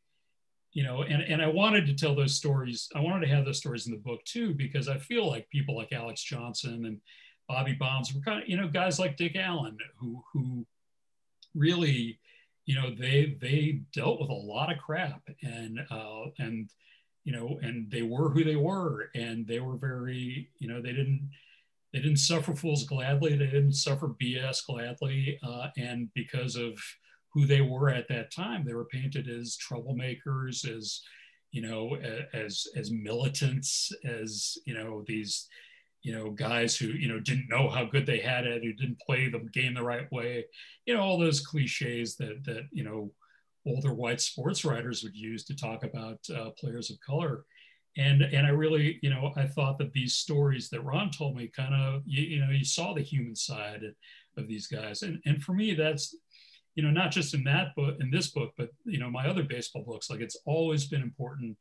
and I wanted to tell those stories. I wanted to have those stories in the book too, because I feel like people like Alex Johnson and Bobby Bonds were kind of, guys like Dick Allen, who really, they dealt with a lot of crap, and they were who they were, and they were very, they didn't suffer fools gladly. They didn't suffer BS gladly. And because of who they were at that time, they were painted as troublemakers, as, as militants, as, these, guys who, didn't know how good they had it, who didn't play the game the right way, all those cliches that older white sports writers would use to talk about players of color. And I really, I thought that these stories that Ron told me kind of, you saw the human side of these guys. And for me, that's, not just in that book, in this book, but, my other baseball books, like, it's always been important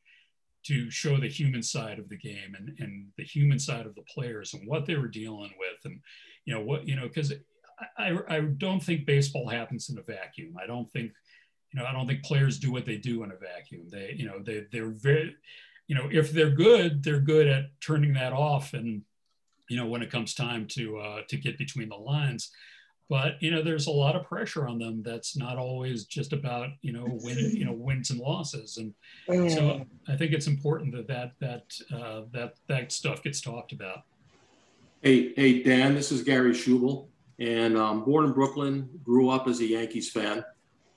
to show the human side of the game and the human side of the players and what they were dealing with. And, because I don't think baseball happens in a vacuum. I don't think players do what they do in a vacuum. They're very, if they're good at turning that off, and, when it comes time to get between the lines. But, there's a lot of pressure on them that's not always just about, wins and losses. And so I think it's important that stuff gets talked about. Hey, Dan, this is Gary Schubel, and born in Brooklyn, grew up as a Yankees fan.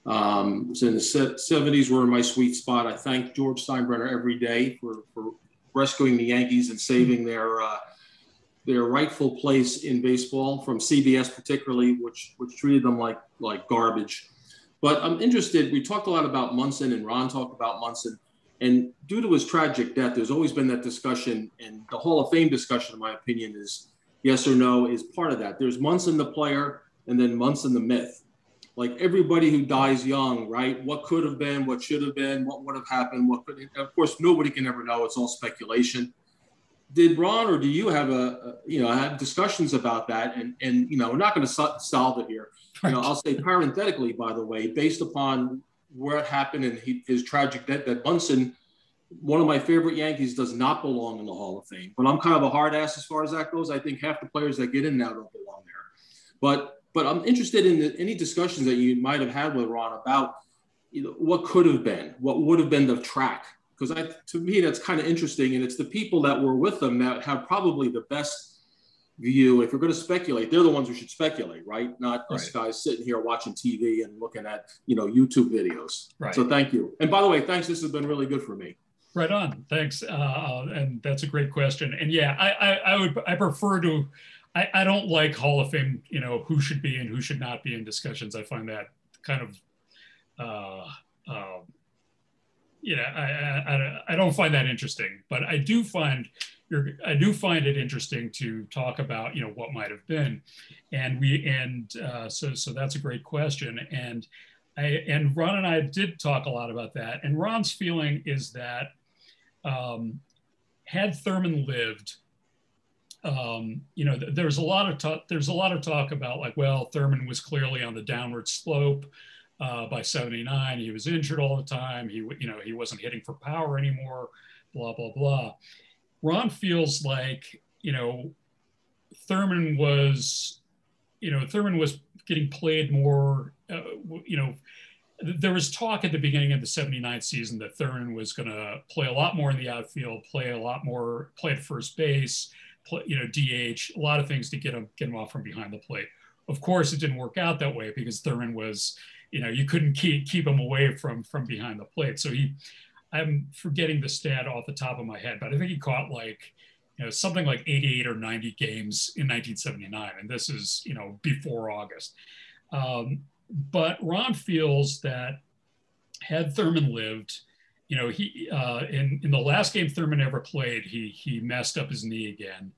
So in the 70s were in my sweet spot. I thank George Steinbrenner every day for rescuing the Yankees and saving their rightful place in baseball from CBS particularly, which treated them like garbage. But I'm interested, we talked a lot about Munson, and Ron talked about Munson, and due to his tragic death, there's always been that discussion, and the Hall of Fame discussion, in my opinion, is yes or no is part of that. There's Munson the player, and then Munson the myth. like everybody who dies young, right? What could have been, what should have been, what would have happened, what could, of course, nobody can ever know. It's all speculation. Did Ron, or do you have have discussions about that? And we're not going to solve it here. Right. I'll say parenthetically, by the way, based upon what happened in his tragic death, that Bunsen, one of my favorite Yankees, does not belong in the Hall of Fame. But I'm kind of a hard ass as far as that goes. I think half the players that get in now don't belong there. But I'm interested in any discussions that you might have had with Ron about what could have been, what would have been the track. Because to me, that's kind of interesting. And it's the people that were with them that have probably the best view. If we're going to speculate, they're the ones who should speculate, right? Not us guys sitting here watching TV and looking at, YouTube videos. Right. So thank you. And by the way, thanks. This has been really good for me. Right on. Thanks. And that's a great question. And yeah, I prefer to, I don't like Hall of Fame, who should be and who should not be in discussions. I find that kind of, I don't find that interesting, but I do find it interesting to talk about, what might have been. So that's a great question. And Ron and I did talk a lot about that. And Ron's feeling is that had Thurman lived, there's a lot of talk about like, well, Thurman was clearly on the downward slope. By 79, he was injured all the time. He wasn't hitting for power anymore, blah, blah, blah. Ron feels like, Thurman was getting played more, there was talk at the beginning of the 79 season that Thurman was going to play a lot more in the outfield, play at first base, DH, a lot of things to get him off from behind the plate. Of course, it didn't work out that way because Thurman was, you couldn't keep him away from behind the plate. So I'm forgetting the stat off the top of my head, but I think he caught something like 88 or 90 games in 1979. And this is, before August. But Ron feels that had Thurman lived, he in the last game Thurman ever played, he messed up his knee again.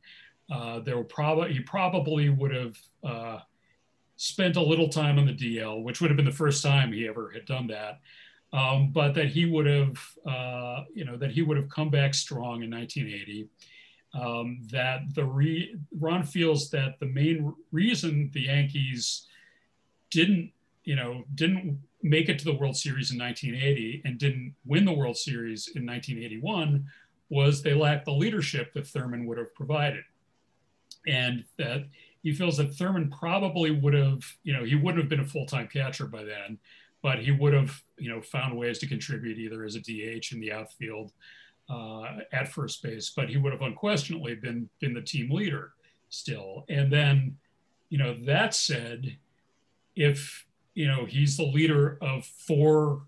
He probably would have spent a little time on the DL, which would have been the first time he ever had done that. But that he would have come back strong in 1980. Ron feels that the main reason the Yankees didn't make it to the World Series in 1980 and didn't win the World Series in 1981 was they lacked the leadership that Thurman would have provided. And that he feels that Thurman probably would have, he wouldn't have been a full-time catcher by then, but he would have, found ways to contribute either as a DH in the outfield, at first base, but he would have unquestionably been the team leader still. And then, that said, if, he's the leader of four,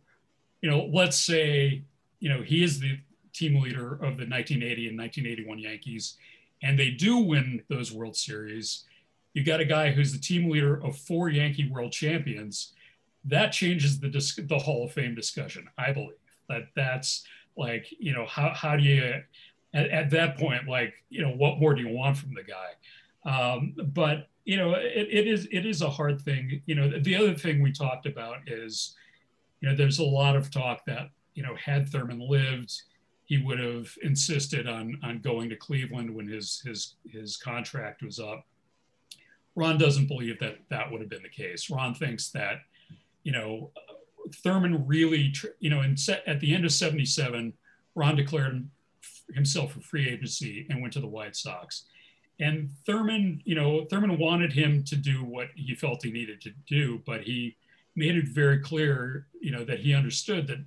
let's say, he is the team leader of the 1980 and 1981 Yankees, and they do win those World Series, you got a guy who's the team leader of four Yankee world champions. That changes the Hall of Fame discussion, I believe. That's like, how do you, at that point, like, what more do you want from the guy? But, it is a hard thing. The other thing we talked about is, there's a lot of talk that, had Thurman lived, he would have insisted on going to Cleveland when his contract was up. Ron doesn't believe that would have been the case. Ron thinks that, Thurman really, at the end of 77, Ron declared himself for free agency and went to the White Sox. And Thurman wanted him to do what he felt he needed to do, but he made it very clear, that he understood that,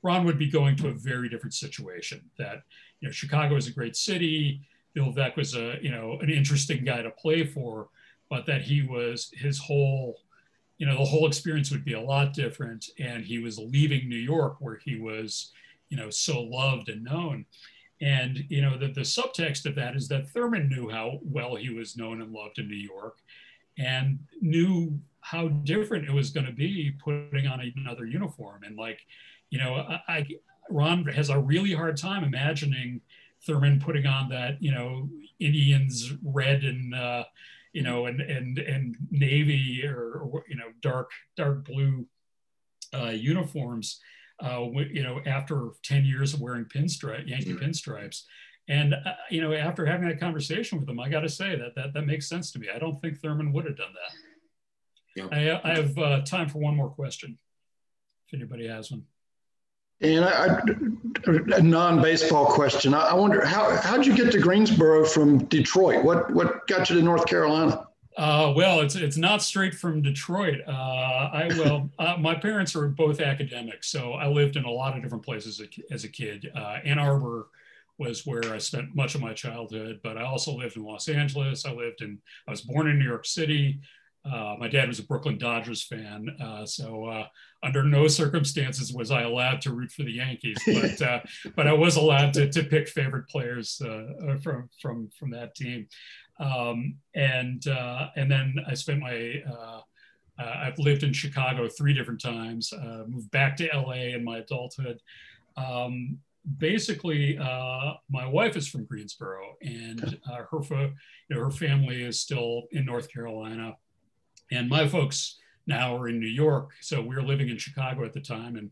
Ron would be going to a very different situation, that, Chicago is a great city. Bill Veeck was an interesting guy to play for, but that his whole, the whole experience would be a lot different. And he was leaving New York where he was, so loved and known. And, the subtext of that is that Thurman knew how well he was known and loved in New York and knew how different it was going to be putting on another uniform. And like, Ron has a really hard time imagining Thurman putting on that, Indians red and, you know, and navy or you know, dark blue uniforms, you know, after 10 years of wearing Yankee pinstripes. And, you know, after having that conversation with him, I got to say that makes sense to me. I don't think Thurman would have done that. Yep. I have time for one more question, if anybody has one. And a non-baseball question. I wonder, how'd you get to Greensboro from Detroit? What got you to North Carolina? Well, it's not straight from Detroit. My parents are both academics, so I lived in a lot of different places as a kid. Ann Arbor was where I spent much of my childhood, but I also lived in Los Angeles. I was born in New York City. My dad was a Brooklyn Dodgers fan, so under no circumstances was I allowed to root for the Yankees, but I was allowed to pick favorite players from that team. And then I spent I've lived in Chicago 3 different times, moved back to LA in my adulthood. Basically, my wife is from Greensboro, and her family is still in North Carolina. And my folks now are in New York. So we were living in Chicago at the time. And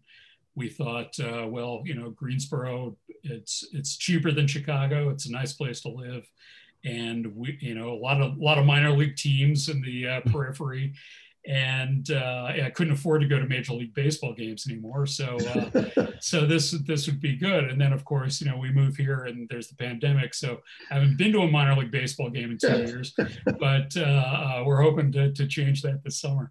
we thought, well, you know, Greensboro, it's cheaper than Chicago. It's a nice place to live. And we, you know, a lot of minor league teams in the periphery. And I couldn't afford to go to Major League Baseball games anymore. So so this would be good. And then, of course, you know, we move here and there's the pandemic. So I haven't been to a minor league baseball game in 2 years, but we're hoping to change that this summer.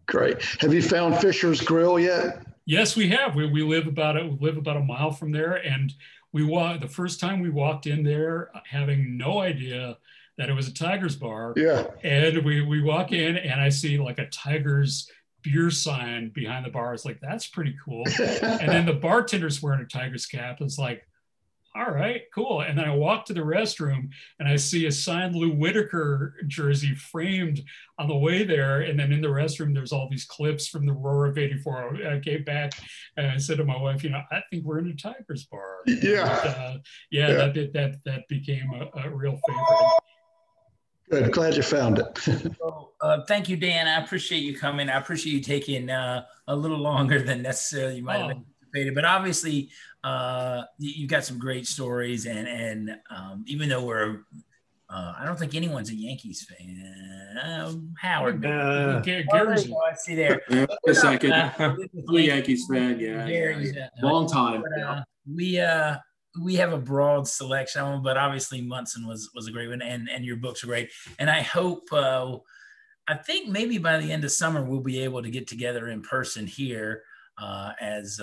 Great. Have you found Fisher's Grill yet? Yes, we have. We live about a mile from there. And the first time we walked in there, having no idea that it was a Tigers bar. Yeah. And we walk in and I see like a Tigers beer sign behind the bar. It's like, that's pretty cool. And then the bartender's wearing a Tigers cap. It's like, all right, cool. And then I walk to the restroom and I see a signed Lou Whitaker jersey framed on the way there. And then in the restroom, there's all these clips from the Roar of '84. I came back and I said to my wife, you know, I think we're in a Tigers bar. Yeah. And, that became a real favorite. Good. Glad you found it. Well, thank you, Dan. I appreciate you coming. I appreciate you taking a little longer than necessarily you might have anticipated. But obviously, you've got some great stories. And even though I don't think anyone's a Yankees fan. Howard. Gary's. I see there. A second. I'm a Yankees fan. Yeah. Long time. But, we have a broad selection, but obviously Munson was a great one, and your books are great. And I hope, I think maybe by the end of summer, we'll be able to get together in person here as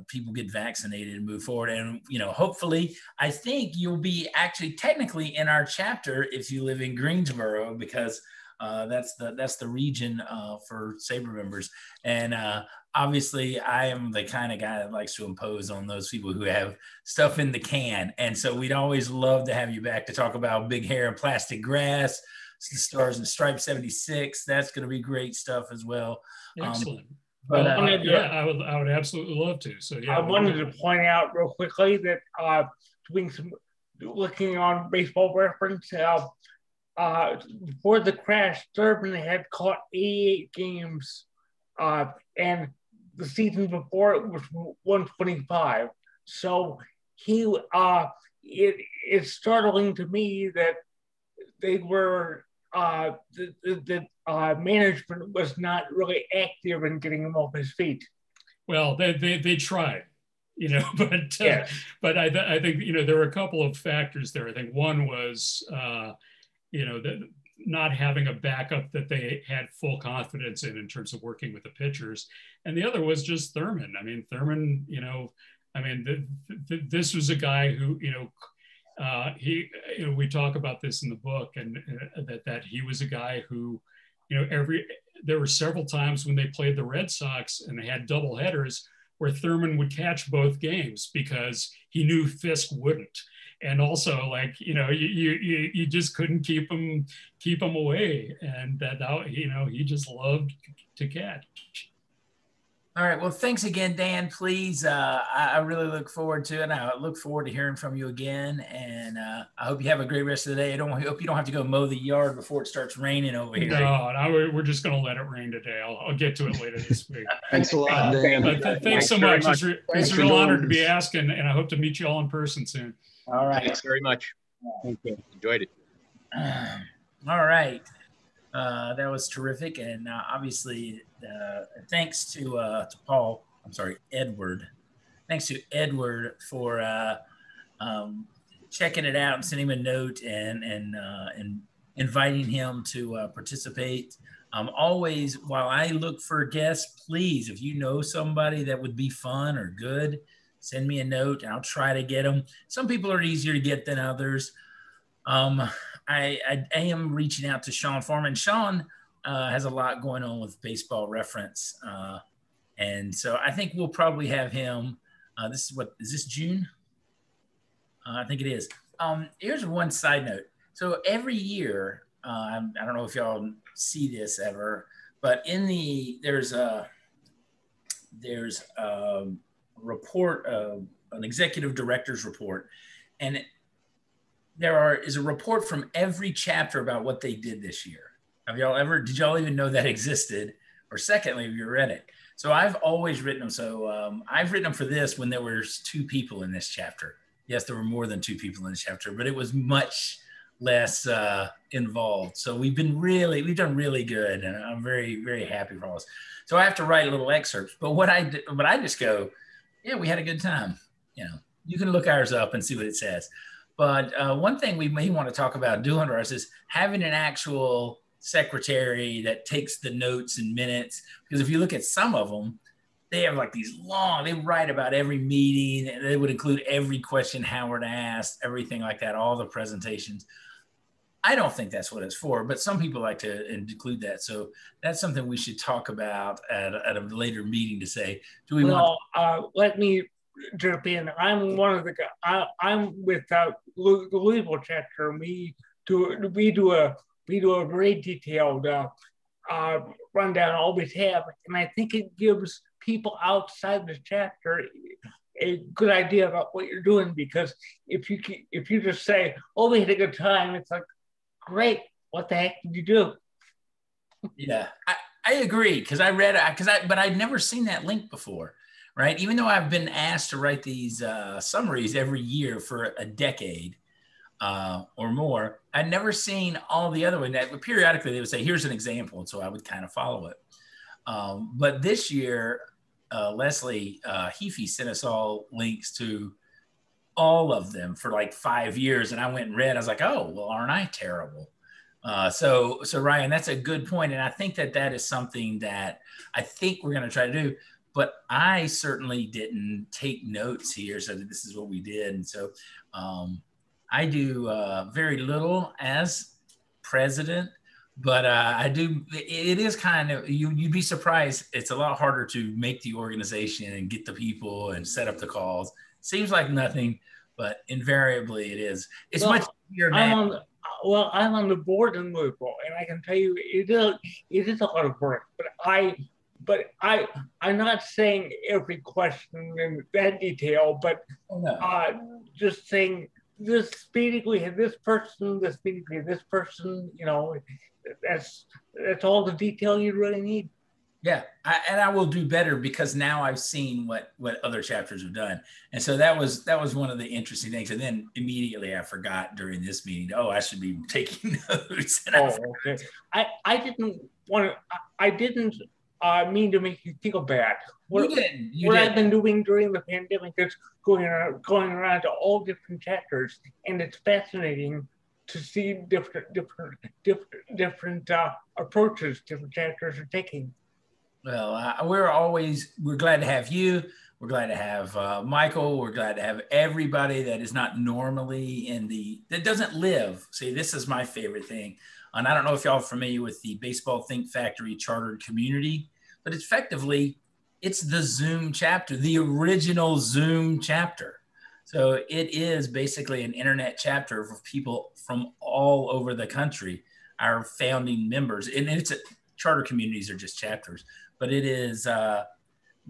people get vaccinated and move forward. And, you know, hopefully, I think you'll be actually technically in our chapter if you live in Greensboro, because that's the region for SABR members. And obviously, I am the kind of guy that likes to impose on those people who have stuff in the can. And so we'd always love to have you back to talk about Big Hair and Plastic Grass, the Stars and Stripes 76. That's going to be great stuff as well. Excellent. But I would absolutely love to. So yeah, I wanted to point out real quickly that doing some looking on Baseball Reference, before the crash, Thurman had caught 88 games, and the season before it was 125. So it's startling to me that they were the management was not really active in getting him off his feet. Well, they tried, you know, but I think, you know, there were a couple of factors there. I think one was you know, not having a backup that they had full confidence in terms of working with the pitchers. And the other was just Thurman. I mean, Thurman, you know, this was a guy who, you know, we talk about this in the book, and that he was a guy who, you know, there were several times when they played the Red Sox and they had double headers where Thurman would catch both games because he knew Fisk wouldn't. And also, like, you know, you just couldn't keep him away, and that, you know, he just loved to catch. All right. Well, thanks again, Dan. Please, I really look forward to it. I look forward to hearing from you again. And I hope you have a great rest of the day. I hope you don't have to go mow the yard before it starts raining over here. No, we're just going to let it rain today. I'll get to it later this week. Thanks a lot, Dan. Thanks so much. It's a real honor to be asked, and I hope to meet you all in person soon. All right. Thanks very much. Thank you. Enjoyed it. All right. That was terrific. And obviously, thanks to Paul, I'm sorry, Edward. Thanks to Edward for checking it out and sending him a note and inviting him to participate. Always, while I look for guests, please, if you know somebody that would be fun or good, send me a note and I'll try to get them. Some people are easier to get than others. I am reaching out to Sean Foreman. Sean has a lot going on with Baseball Reference. And so I think we'll probably have him. Is this June? I think it is. Here's one side note. So every year, I don't know if y'all see this ever, but there's a report, an executive director's report, and is a report from every chapter about what they did this year. Did y'all even know that existed? Or secondly, have you read it? So I've always written them. So I've written them for this when there was 2 people in this chapter. Yes, there were more than 2 people in this chapter, but it was much less involved. So we've done really good, and I'm very, very happy for all this. So I have to write a little excerpts, but I just go, yeah, we had a good time. You can look ours up and see what it says. But one thing we may want to talk about doing for us is having an actual secretary that takes the notes and minutes. Because if you look at some of them, they have like these they write about every meeting. And they would include every question Howard asked, everything like that, all the presentations. I don't think that's what it's for, but some people like to include that. So that's something we should talk about at a later meeting to say, do we want let me jump in. I'm one of the guys. I'm with the Louisville chapter. We do a very detailed rundown. Always have, and I think it gives people outside the chapter a good idea about what you're doing. Because if you just say, "Oh, we had a good time," it's like, great. What the heck did you do? Yeah, I agree because I read but I'd never seen that link before. Right. Even though I've been asked to write these summaries every year for a decade or more, I'd never seen all the other ones. Periodically, they would say, here's an example. And so I would kind of follow it. But this year, Leslie Heafy sent us all links to all of them for like 5 years. And I went and read. I was like, oh, well, aren't I terrible? So Ryan, that's a good point. And I think that is something that I think we're going to try to do. But I certainly didn't take notes here, so that this is what we did. And so I do very little as president, but I do. It is kind of, you'd be surprised. It's a lot harder to make the organization and get the people and set up the calls. Seems like nothing, but invariably it is. It's much easier now. I'm on the board in Louisville, and I can tell you it is a lot of work. But I'm not saying every question in that detail, but just saying this meeting we had this person, this meeting we had this person. That's all the detail you really need. Yeah, I will do better because now I've seen what other chapters have done, and so that was one of the interesting things. And then immediately I forgot during this meeting. Oh, I should be taking notes. Okay. I didn't want to. I didn't mean to make you feel bad. What I've been doing during the pandemic is going around to all different chapters, and it's fascinating to see different approaches different chapters are taking. Well, we're glad to have you. We're glad to have Michael. We're glad to have everybody that is not normally that doesn't live. See, this is my favorite thing. And I don't know if y'all are familiar with the Baseball Think Factory chartered community, but effectively, it's the Zoom chapter, the original Zoom chapter. So it is basically an internet chapter for people from all over the country, our founding members. And charter communities are just chapters, but it is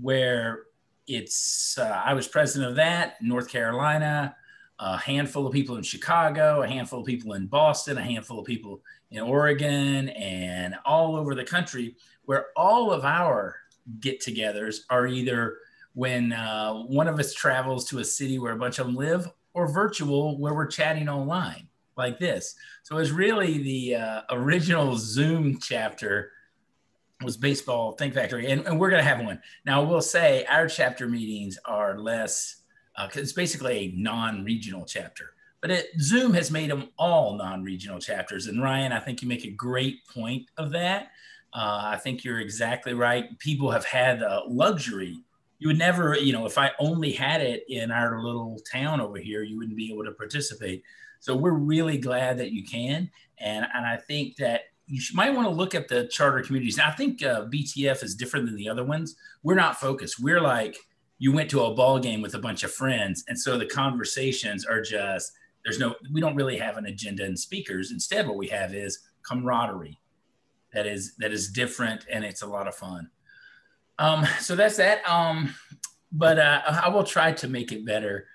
where it's, I was president of that, North Carolina, a handful of people in Chicago, a handful of people in Boston, a handful of people in Oregon, and all over the country, where all of our get-togethers are either when one of us travels to a city where a bunch of them live, or virtual where we're chatting online like this. So it's really the original Zoom chapter was Baseball Think Factory, and we're going to have one. Now, I will say our chapter meetings are less, because it's basically a non-regional chapter. But Zoom has made them all non-regional chapters. And Ryan, I think you make a great point of that. I think you're exactly right. People have had the luxury. You would never, if I only had it in our little town over here, you wouldn't be able to participate. So we're really glad that you can. And I think that you might want to look at the charter communities. Now, I think BTF is different than the other ones. We're not focused. We're like, you went to a ball game with a bunch of friends. And so the conversations are just, we don't really have an agenda and speakers. Instead, what we have is camaraderie that is different, and it's a lot of fun. So that's that. But I will try to make it better.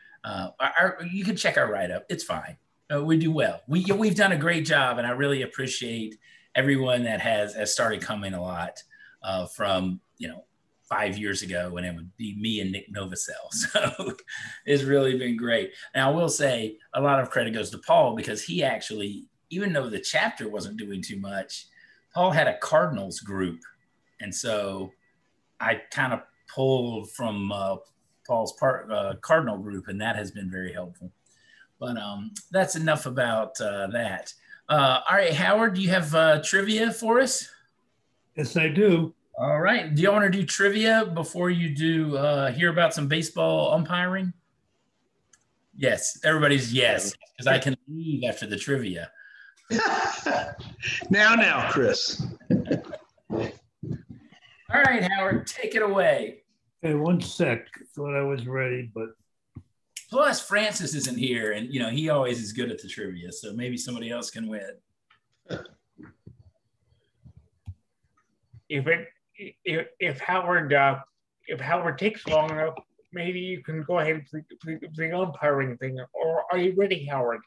You can check our write-up. It's fine. We do well. We've done a great job, and I really appreciate everyone that has started coming a lot from 5 years ago when it would be me and Nick Novosel. So it's really been great. Now, I will say a lot of credit goes to Paul, because he actually, even though the chapter wasn't doing too much, Paul had a Cardinals group. And so I kind of pulled from Paul's Cardinal group, and that has been very helpful. But that's enough about that. All right, Howard, do you have trivia for us? Yes, I do. All right. Do you want to do trivia before you do hear about some baseball umpiring? Yes. Everybody's yes, because I can leave after the trivia. Now, Chris. All right, Howard, take it away. Okay, one sec. Thought I was ready, but. Plus, Francis isn't here, and he always is good at the trivia, so maybe somebody else can win. If Howard takes long enough, maybe you can go ahead and play the umpiring thing. Or are you ready, Howard?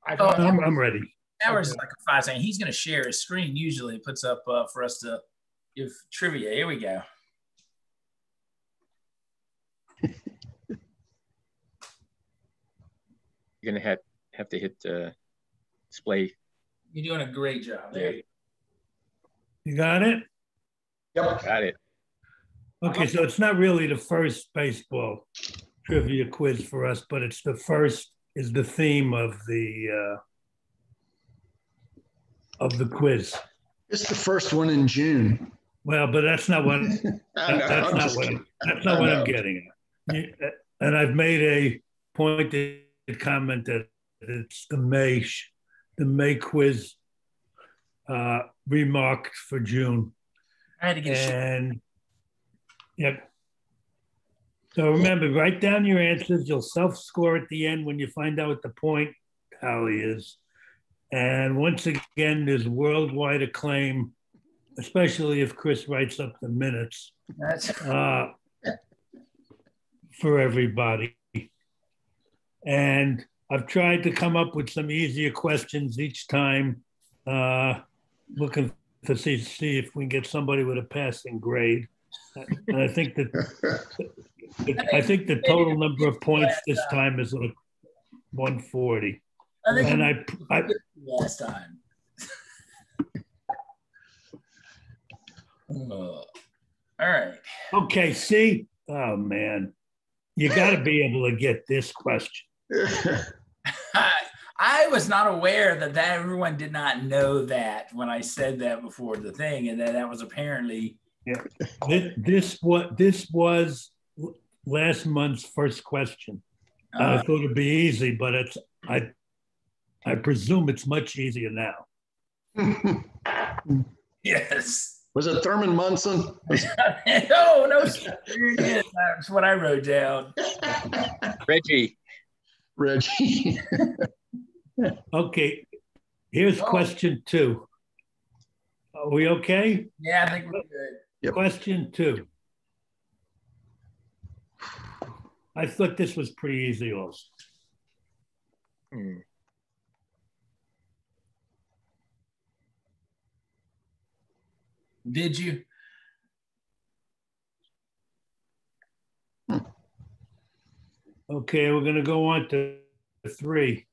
I'm ready. Howard's like a 5-second. He's going to share his screen. Usually, it puts up for us to give trivia. Here we go. You're gonna have to hit display. You're doing a great job. There you go. You got it? Yep. Got it. Okay, so it's not really the first baseball trivia quiz for us, but it's the first is the theme of the quiz. It's the first one in June. Well, but that's not what that's not what I'm getting at. And I've made a pointed comment that it's the May quiz remarked for June. I had to get and yep. So remember, write down your answers. You'll self-score at the end when you find out what the point tally is. And once again, there's worldwide acclaim, especially if Chris writes up the minutes for everybody. And I've tried to come up with some easier questions each time, looking to see if we can get somebody with a passing grade. And I think that the total number of points this time is like 140. And I last time. All right. Okay. See. Oh man, you got to be able to get this question. I was not aware that everyone did not know that when I said that before the thing, and that was apparently. Yeah. This was last month's first question. I thought it'd be easy, but I presume it's much easier now. Yes. Was it Thurman Munson? No. Here it is. That's what I wrote down. Reggie. Okay. Here's question 2. Are we okay? Yeah, I think we're good. Yep. Question 2. I thought this was pretty easy also. Did you? Okay, we're going to go on to 3.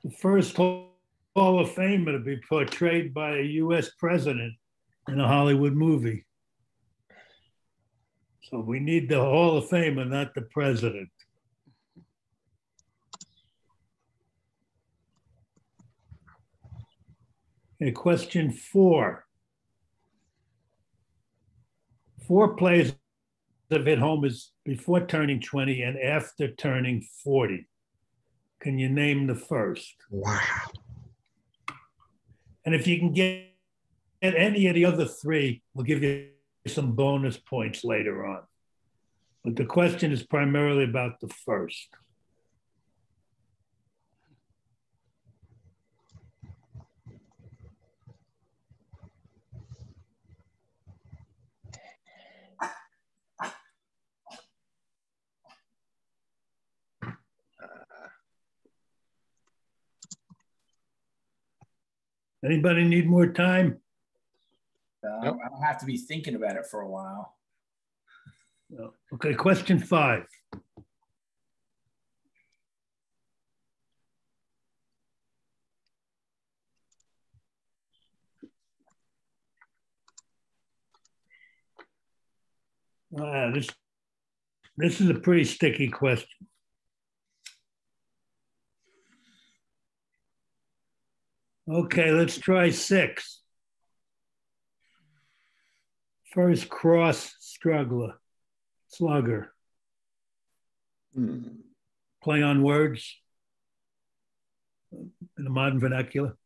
The first Hall of Famer to be portrayed by a U.S. president in a Hollywood movie. So we need the Hall of Famer, not the president. Okay, question 4. 4 players have hit homers before turning 20 and after turning 40. Can you name the first? Wow. And if you can get any of the other 3, we'll give you some bonus points later on. But the question is primarily about the first. Anybody need more time? Nope. I don't have to be thinking about it for a while. No. Okay, question 5. This is a pretty sticky question. Okay, let's try 6. First cross slugger. Play on words in the modern vernacular.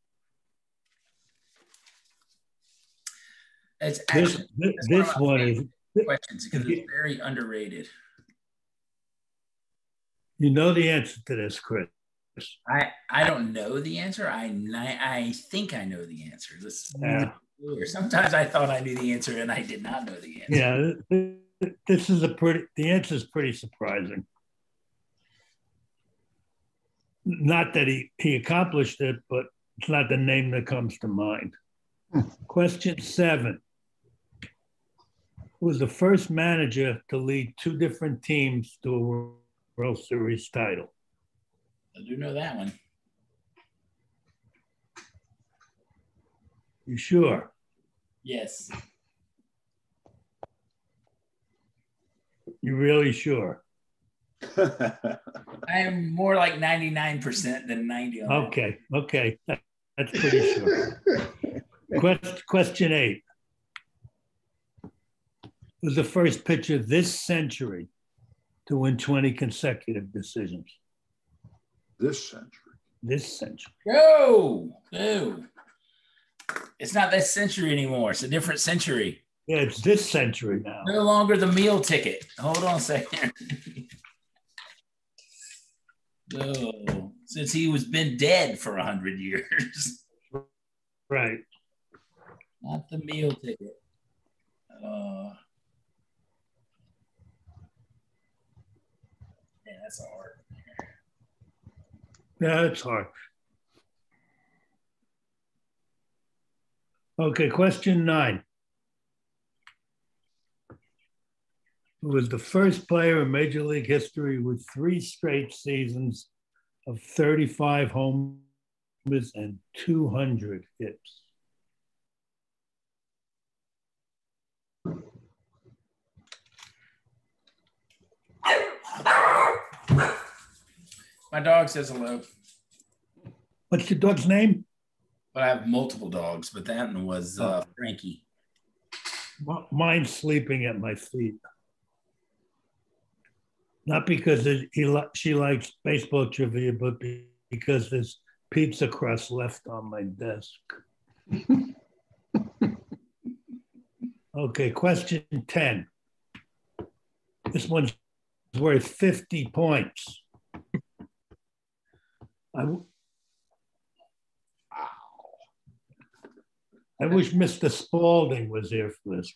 It's actually this one is questions because it's very underrated. You know the answer to this, Chris. I don't know the answer. I think I know the answer. Sometimes I thought I knew the answer and I did not know the answer. Yeah, this is the answer is pretty surprising. Not that he accomplished it, but it's not the name that comes to mind. Question 7. Who was the first manager to lead 2 different teams to a World Series title? I do know that one. You sure? Yes. You really sure? I'm more like 99% than 90. Okay. That's pretty sure. Question 8. Was the first pitcher this century to win 20 consecutive decisions? This century. No. It's not this century anymore. It's a different century. Yeah, it's this century now. No longer the meal ticket. Hold on a second. No, since he was been dead for 100 years. Right. Not the meal ticket. Yeah, that's hard. Yeah, it's hard. Okay, question 9. Who was the first player in Major League history with 3 straight seasons of 35 homers and 200 hits? My dog says hello. What's your dog's name? But I have multiple dogs, but that one was Frankie. Mine's sleeping at my feet. Not because she likes baseball trivia, but because there's pizza crust left on my desk. Okay, question 10. This one's worth 50 points. I wish Mr. Spalding was here for this.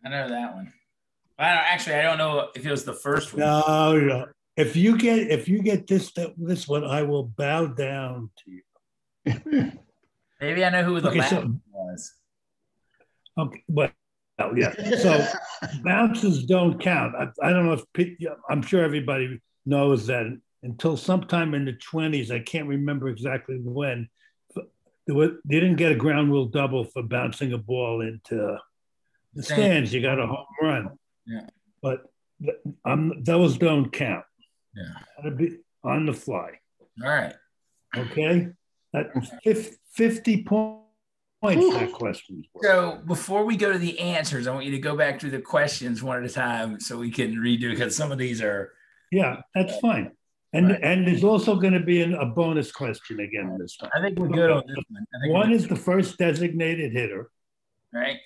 I know that one. I don't know if it was the first one. No. If you get this one, I will bow down to you. Maybe I know who the last so, one was. Okay, but yeah. So bounces don't count. I don't know if I'm sure everybody knows that until sometime in the 20s, I can't remember exactly when, they didn't get a ground rule double for bouncing a ball into the stands. You got a home run. Yeah. But those don't count. Yeah. Gotta be on the fly. All right. Okay. That's 50 points, that question. So before we go to the answers, I want you to go back through the questions one at a time so we can redo, because some of these are. Yeah, that's fine. And there's also going to be a bonus question again this time. I think we're good on this one. One is the first designated hitter. Right.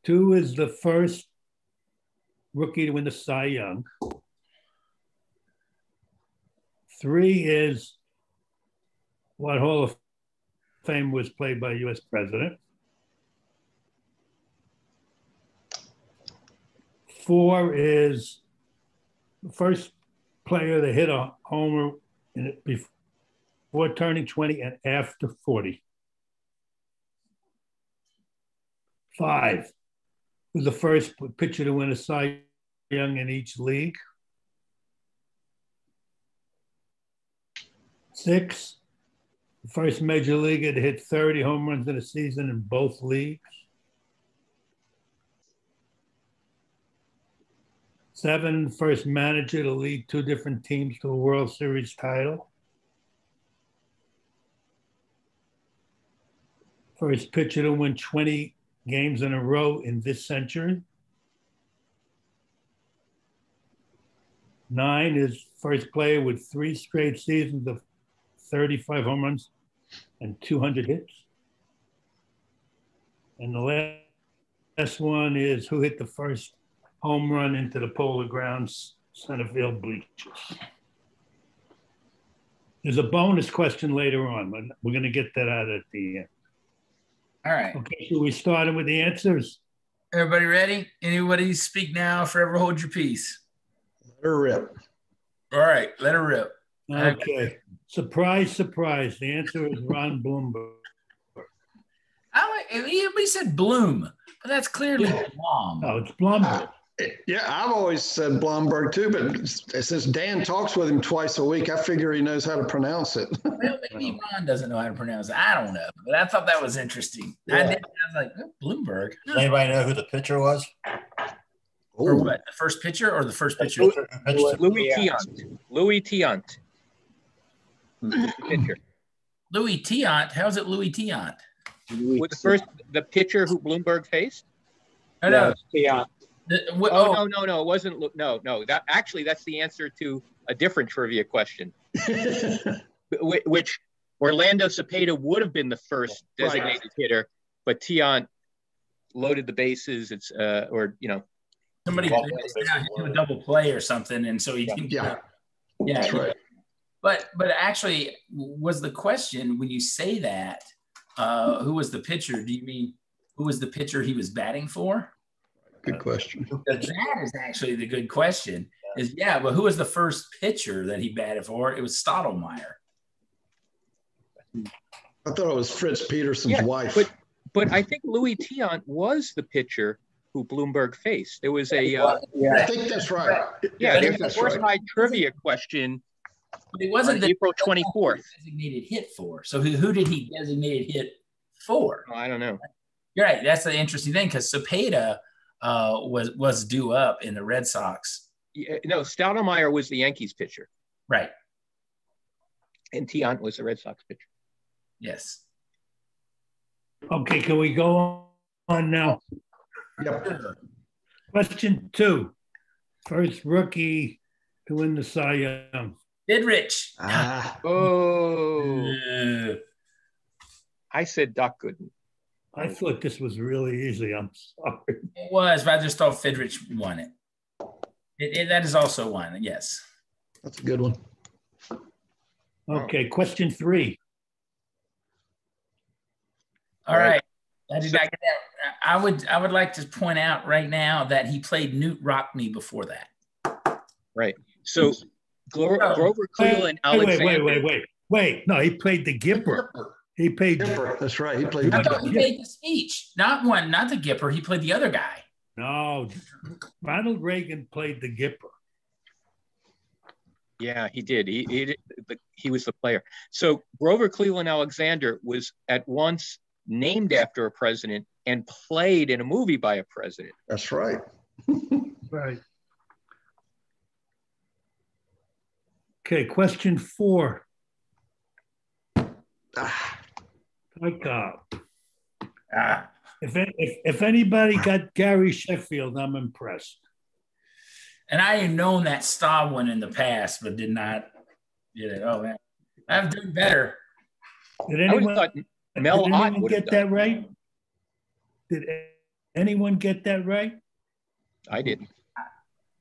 2 is the first rookie to win the Cy Young. 3 is what Hall of Fame was played by a U.S. president. 4 is the first player to hit a homer before turning 20 and after 40. 5 was the first pitcher to win a Cy Young in each league. 6, the first major leaguer to hit 30 home runs in a season in both leagues. 7, first manager to lead 2 different teams to a World Series title. First pitcher to win 20 games in a row in this century. 9 is first player with 3 straight seasons of 35 home runs and 200 hits. And the last one is who hit the first home run into the Polo Grounds center field bleachers. There's a bonus question later on, but we're going to get that out at the end. All right. Okay, so we started with the answers. Everybody ready? Anybody speak now, forever hold your peace. Let her rip. All right, let her rip. Okay. Surprise, surprise. The answer is Ron Bloomberg. Everybody said Bloom, but that's clearly Blom. No, it's Blomberg. Yeah, I've always said Blomberg too, but since Dan talks with him twice a week, I figure he knows how to pronounce it. Well, maybe Ron doesn't know how to pronounce it. I don't know, but I thought that was interesting. Yeah. I was like, oh, Bloomberg. Does anybody know who the pitcher was? Or what? The first pitcher or the first pitcher? Louis Tiant. Louis Tiant. The pitcher. Louis Tiant. How's it Louis Tiant? Was the pitcher who Bloomberg faced? No. Tiant. No, it wasn't. No. That's the answer to a different trivia question, which Orlando Cepeda would have been the first designated hitter, but Tiant loaded the bases. Somebody do a double play or something, and so he didn't. Yeah, that's right. But actually, was the question when you say that? Who was the pitcher? Do you mean who was the pitcher he was batting for? Good question. That is actually the good question. But who was the first pitcher that he batted for? It was Stottlemyre. I thought it was Fritz Peterson's wife. But I think Louis Tiant was the pitcher who Bloomberg faced. There was a. I think that's right. Yeah, there's a Forsyth trivia question. But it wasn't April 24th. Designated hit for. So who did he designated hit for? Oh, I don't know. You're right. That's the interesting thing because Cepeda was due up in the Red Sox. No, Stottlemyre was the Yankees pitcher. Right. And Tiant was the Red Sox pitcher. Yes. Okay, can we go on now? Yep. Question 2. First rookie to win the Cy Young. Fidrich. Oh. I said Doc Gooden. I thought this was really easy. I'm sorry. It was, but I just thought Fidrich won it. That is also one, yes. That's a good one. Okay, question 3. All right. I did not get that. I would like to point out right now that he played Newt Rockne before that. Right. So Grover Cleveland Alexander. Wait. No, he played the Gipper. He played Gipper. That's right. He played. I thought he made the speech. Not the Gipper. He played the other guy. No, Ronald Reagan played the Gipper. Yeah, he did. He was the player. So Grover Cleveland Alexander was at once named after a president and played in a movie by a president. That's right. Right. Okay, question 4. If anybody got Gary Sheffield, I'm impressed. And I had known that Staub one in the past, but did not get it. Oh man, I'm doing better. Did anyone get that right? Did anyone get that right? I didn't.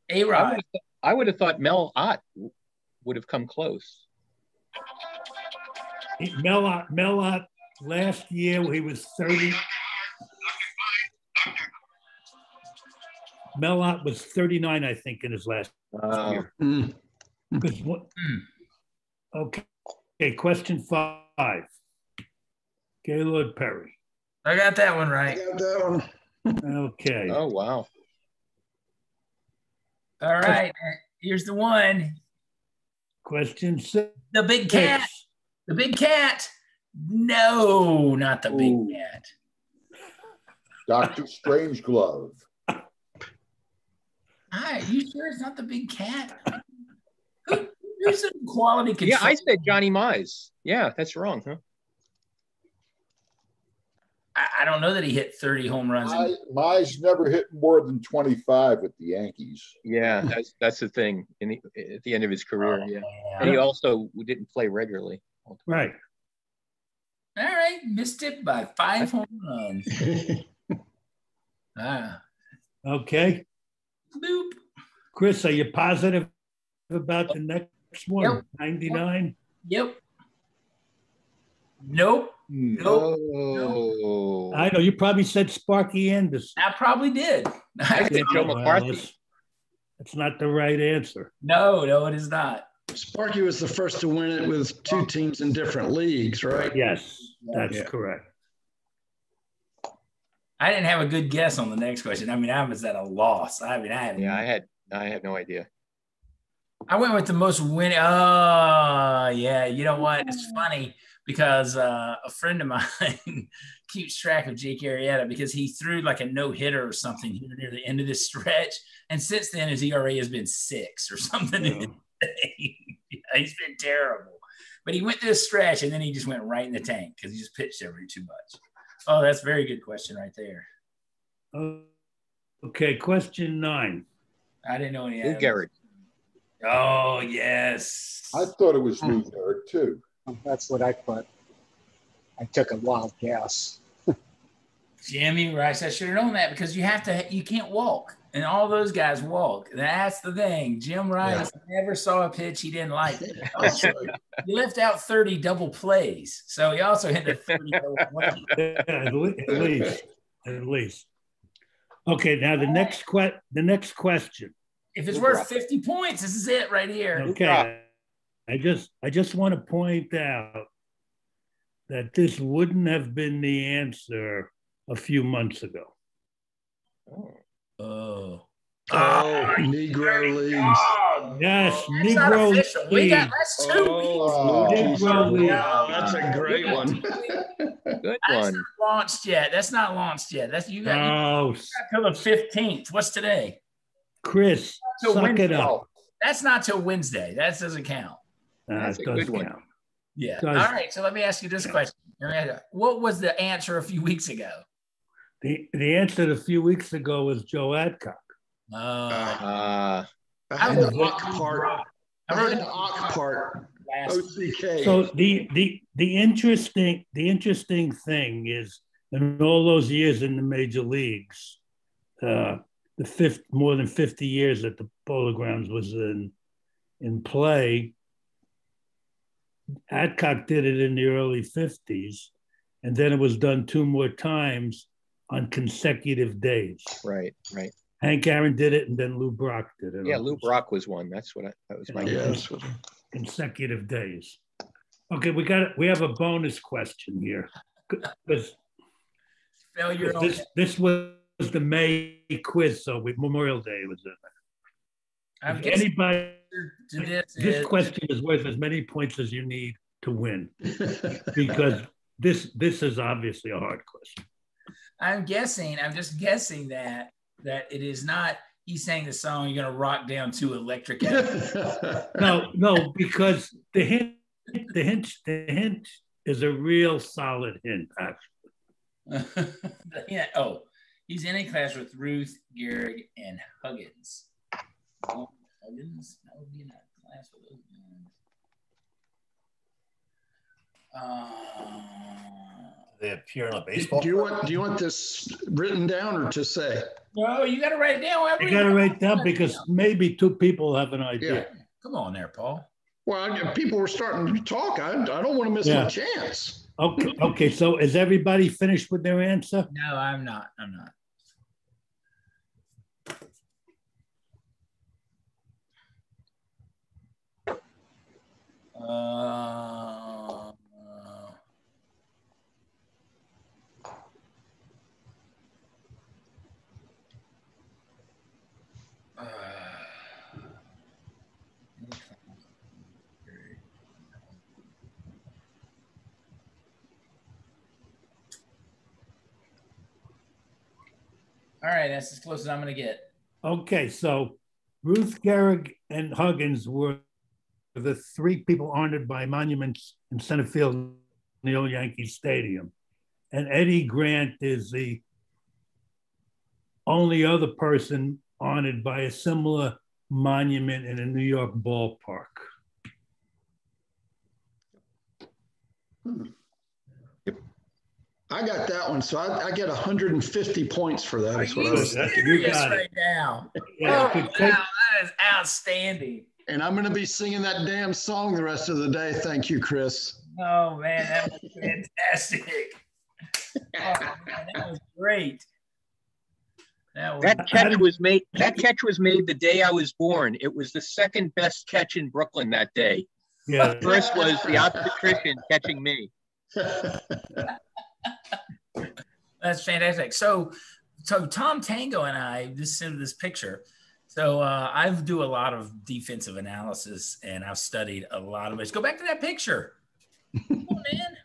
A-Rod. I would have thought Mel Ott would have come close. Mel Ott last year he was 30. Mel Ott was 39, I think, in his last year. Okay, question 5. Gaylord Perry. I got that one right. I got that one. Okay. Oh, wow. All right, here's the one. Question 6. The big cat. The big cat. No, not the big cat. Dr. Strangeglove. Hi, you sure it's not the big cat? Who's in quality control? Yeah, I said Johnny Mize. Yeah, that's wrong, huh? I don't know that he hit 30 home runs. Mize never hit more than 25 with the Yankees. Yeah, that's the thing. At the end of his career, yeah. And he also didn't play regularly. Right. All right, missed it by 5 home runs. Okay. Boop. Chris, are you positive about the next one? Yep. 99? Yep. Nope. No. I know, you probably said Sparky Anderson. I probably did. I said Joe McCarthy. That's not the right answer. No, it is not. Sparky was the first to win it with 2 teams in different leagues, right? Yes, that's correct. I didn't have a good guess on the next question. I mean, I was at a loss. I had no idea. I went with the most winning. Oh, yeah. You know what? It's funny because a friend of mine keeps track of Jake Arrieta because he threw like a no-hitter or something here near the end of this stretch. And since then, his ERA has been 6 or something. He's been terrible. But he went this stretch and then he just went right in the tank because he just pitched every too much. Oh, that's a very good question right there. Okay, question 9. I didn't know any. Lou Gehrig. Oh, yes. I thought it was Lou Gehrig, too. That's what I put. I took a wild guess. Jimmy Rice, I should have known that because you can't walk. And all those guys walk. That's the thing. Jim Rice never saw a pitch he didn't like. He left out 30 double plays. So he also hit the 30 double plays. At least. Okay, now the next question. If it's worth 50 points, this is it right here. Okay. I just want to point out that this wouldn't have been the answer a few months ago. Oh, Negro Leagues. Yes, that's Negro Leagues. We got that's 2 weeks. Negro Leagues. That's a great one. Good That's one. not launched yet. That's not launched yet. That's you got till the 15th. What's today? Chris, suck it up. That's not till Wednesday. That doesn't count. That's a good one. Yeah. All right. So let me ask you this question. What was the answer a few weeks ago? The answer a few weeks ago was Joe Adcock. I had the Ock part. I wrote the Ock part. OCK. So the interesting thing is, in all those years in the major leagues, more than 50 years that the Polo Grounds was in play, Adcock did it in the early 50s, and then it was done 2 more times on consecutive days. Right, right. Hank Aaron did it, and then Lou Brock did it. Yeah, Lou Brock was one. That was my guess. Consecutive days. Okay, we have a bonus question here. Failure. This was the May quiz, so Memorial Day was in there. I'm guessing anybody, this question is worth as many points as you need to win, because this is obviously a hard question. I'm just guessing that it is not. He sang the song, "You're Gonna Rock Down to Electric." No, because the hint is a real solid hint, actually. Yeah. Oh, he's in a class with Ruth, Gehrig, and Huggins. Oh, Huggins, that would be in a class with those guys. They appear in a baseball. Do you want this written down or to say? No, you got to write it down. You got to write it down because maybe 2 people have an idea. Yeah. Come on there, Paul. Well, people were starting to talk. I don't want to miss my chance. Okay. So is everybody finished with their answer? No, I'm not. All right, that's as close as I'm going to get. Okay, so Ruth, Gehrig, and Huggins were the 3 people honored by monuments in center field in the old Yankee Stadium. And Eddie Grant is the only other person honored by a similar monument in a New York ballpark. I got that one, so I get 150 points for that. Are you serious right now? Yeah, wow, that is outstanding. And I'm going to be singing that damn song the rest of the day. Thank you, Chris. Oh man, that was fantastic. Oh, man, that was great. That catch was made the day I was born. It was the second best catch in Brooklyn that day. Yeah. The first was the obstetrician catching me. That's fantastic. So Tom Tango and I, this picture. So I do a lot of defensive analysis, and I've studied a lot of it. Go back to that picture. Come on, man.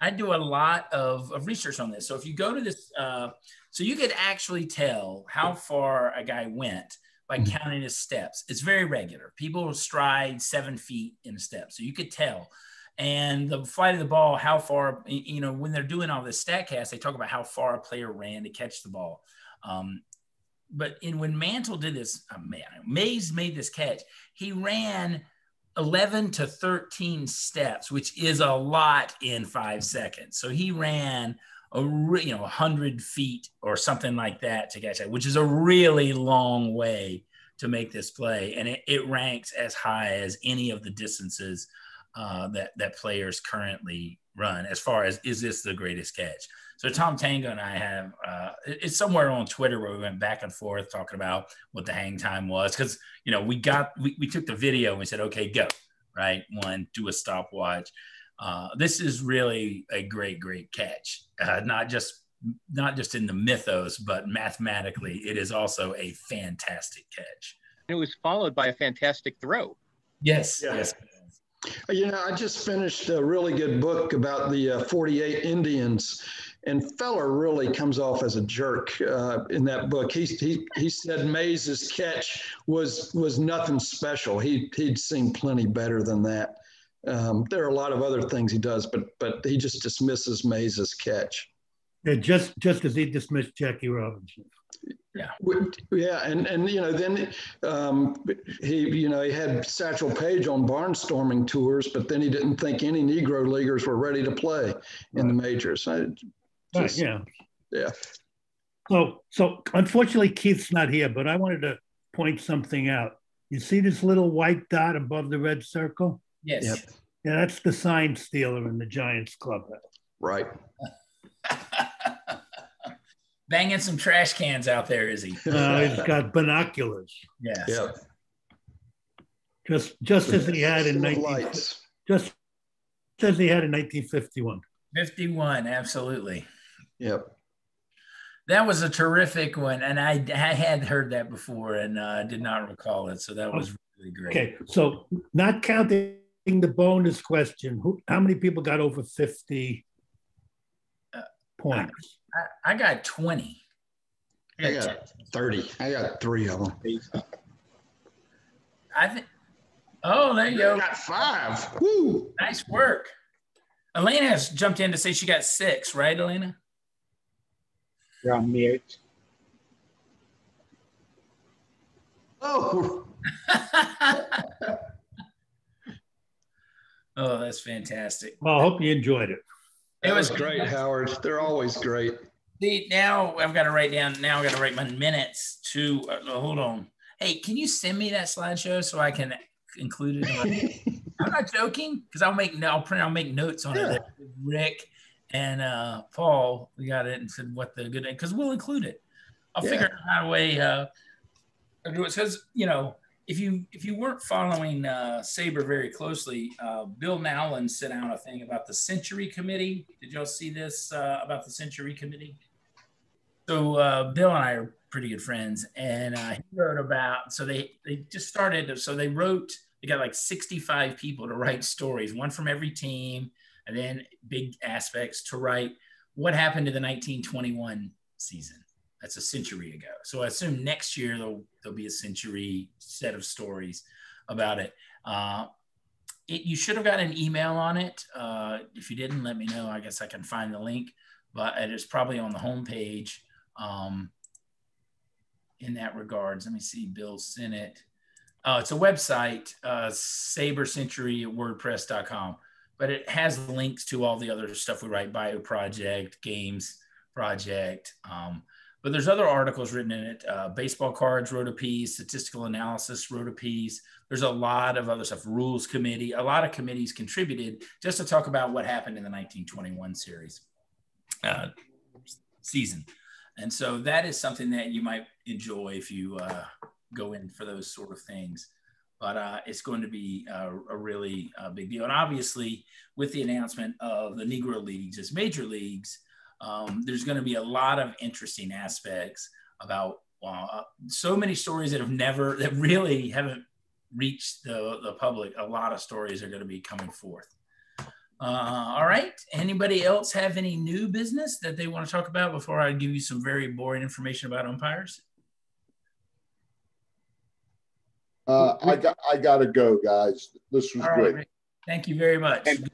I do a lot of research on this. So if you go to this, so you could actually tell how far a guy went by counting his steps. It's very regular. People stride 7 feet in a step. So you could tell. And the flight of the ball, how far, when they're doing all this StatCast, they talk about how far a player ran to catch the ball. But when Mantle did this, Mays made this catch, he ran 11 to 13 steps, which is a lot in 5 seconds. So he ran 100 feet or something like that to catch that, which is a really long way to make this play. And it ranks as high as any of the distances that players currently run as far as, is this the greatest catch? So Tom Tango and I have, it's somewhere on Twitter where we went back and forth talking about what the hang time was. Cause we took the video and we said, okay, go, right? 1, do a stopwatch. This is really a great, great catch. Not just in the mythos, but mathematically, it is also a fantastic catch. It was followed by a fantastic throw. Yes. Yeah. Yes. I just finished a really good book about the 48 Indians, and Feller really comes off as a jerk in that book. He said Mays's catch was nothing special. He'd seen plenty better than that. There are a lot of other things he does, but he just dismisses Mays's catch. Yeah, just as he dismissed Jackie Robinson. Yeah. Yeah, and then he had Satchel Paige on barnstorming tours, but then he didn't think any Negro leaguers were ready to play in the majors. Yeah. Yeah. So unfortunately Keith's not here, but I wanted to point something out. You see this little white dot above the red circle? Yes. Yep. Yeah, that's the sign stealer in the Giants clubhouse. Right. Banging some trash cans out there, is he? He's got binoculars. Yes. Yep. Just as he had in lights. Just as he had in 1951. 51, absolutely. Yep. That was a terrific one, and I had heard that before and did not recall it, so that was really great. Okay, so not counting the bonus question, how many people got over 50 points? I got 20. I got 30. I got 3 of them. I think. Oh, there you go. I got 5. Woo! Nice work. Elena has jumped in to say she got 6, right, Elena? You're on mute. Oh. Oh, that's fantastic. Well, I hope you enjoyed it. It was great, Howard. They're always great. See, now I've got to write down. Now I've got to write my minutes to. Hold on. Hey, can you send me that slideshow so I can include it? I'm not joking, because I'll make notes on it. Rick and Paul, we got it and said what the good, because we'll include it. I'll figure out a way to do it, because if you weren't following SABR very closely, Bill Nowlin sent out a thing about the Century Committee. Did y'all see this about the Century Committee? So Bill and I are pretty good friends, and he wrote about, so they just started, so they got like 65 people to write stories, one from every team, and then big aspects to write what happened to the 1921 season. That's a century ago. So I assume next year there'll be a century set of stories about it. You should have got an email on it. If you didn't, let me know. I guess I can find the link, but it is probably on the homepage in that regards. Let me see, Bill sent it. It's a website, sabercentury@wordpress.com, but it has links to all the other stuff we write, Bio Project, Games Project, but there's other articles written in it. Baseball Cards wrote a piece, Statistical Analysis wrote a piece. There's a lot of other stuff, Rules Committee, a lot of committees contributed just to talk about what happened in the 1921 series season. And so that is something that you might enjoy if you go in for those sort of things. But it's going to be a really big deal. And obviously, with the announcement of the Negro Leagues as major leagues, there's going to be a lot of interesting aspects about so many stories that really haven't reached the public. A lot of stories are going to be coming forth. All right. Anybody else have any new business that they want to talk about before I give you some very boring information about umpires? I got to go, guys. This was great. Right. Thank you very much. And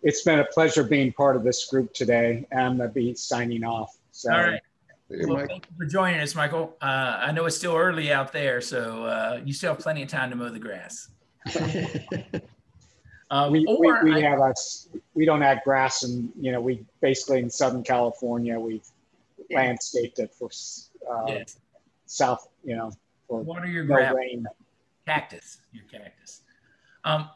it's been a pleasure being part of this group today. I'm going to be signing off. So. All right. Well, thank you for joining us, Michael. I know it's still early out there, so you still have plenty of time to mow the grass. We don't have grass, and we basically in Southern California we've landscaped it for south. For water your no rain. Cactus, your cactus.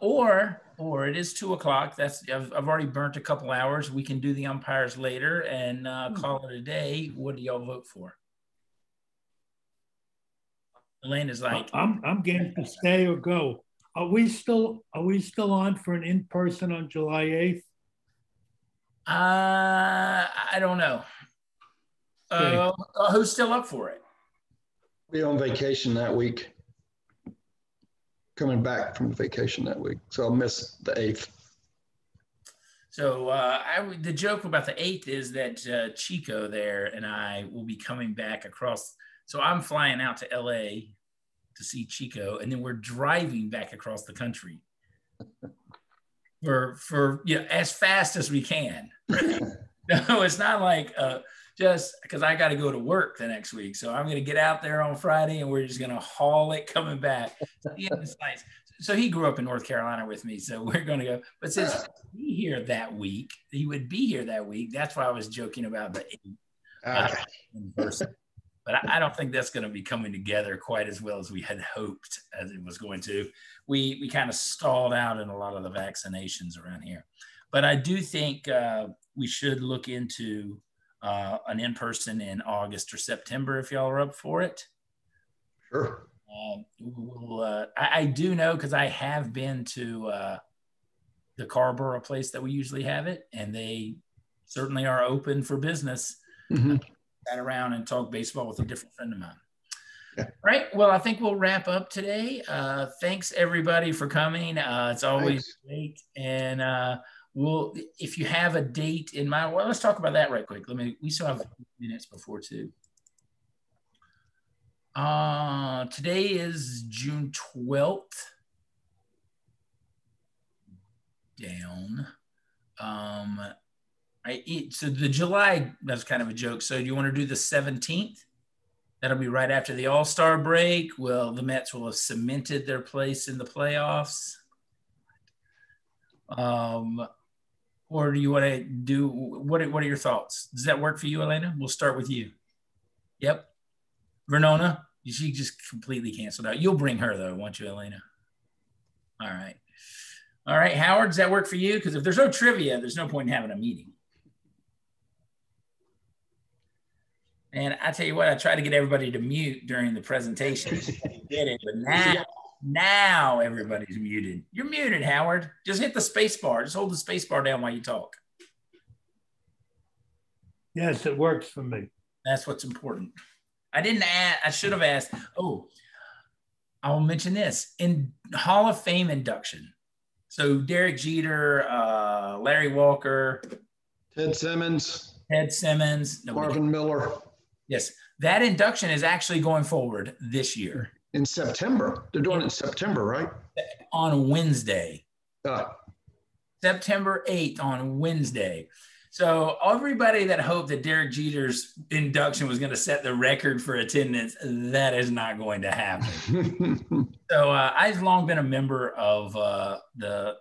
Or it is 2:00. I've already burnt a couple hours. We can do the umpires later and call it a day. What do y'all vote for? Elaine is like, I'm game to stay or go. Are we still on for an in-person on July 8th? I don't know. Okay. Who's still up for it? Be on vacation that week. Coming back from vacation that week, so I'll miss the 8th. So the joke about the 8th is that Chico there and I will be coming back across. So I'm flying out to LA to see Chico, and then we're driving back across the country for as fast as we can. No, it's not like just because I got to go to work the next week. So I'm going to get out there on Friday, and we're just going to haul it coming back. It's nice. So he grew up in North Carolina with me, so we're going to go. But since he would be here that week. That's why I was joking about the 8th in person. But I don't think that's going to be coming together quite as well as we had hoped as it was going to. We kind of stalled out in a lot of the vaccinations around here. But I do think we should look into an in-person in August or September if y'all are up for it. Sure. I do know, because I have been to the Carborough place that we usually have it, and they certainly are open for business. Mm-hmm. Sat around and talked baseball with a different friend of mine. Yeah. Right. Well, I think we'll wrap up today. Thanks everybody for coming. It's always great. And if you have a date in mind, well, let's talk about that right quick. We still have minutes before 2. Today is June 12th. Down. So the July, that's kind of a joke. So do you want to do the 17th? That'll be right after the All-Star break. Well, the Mets will have cemented their place in the playoffs. Or do you want to do, what are your thoughts? Does that work for you, Elena? We'll start with you. Yep. Vernona, she just completely canceled out. You'll bring her though, won't you, Elena? All right. All right, Howard, does that work for you? Because if there's no trivia, there's no point in having a meeting. And I tell you what, I tried to get everybody to mute during the presentation. I did it, but now everybody's muted. You're muted, Howard. Just hit the space bar. Just hold the space bar down while you talk. Yes, it works for me. That's what's important. I should have asked. Oh, I'll mention this. In Hall of Fame induction. So Derek Jeter, Larry Walker. Ted Simmons. Marvin Miller. Yes, that induction is actually going forward this year. In September. They're doing it in September, right? On Wednesday. September 8th on Wednesday. So everybody that hoped that Derek Jeter's induction was going to set the record for attendance, that is not going to happen. So I've long been a member of the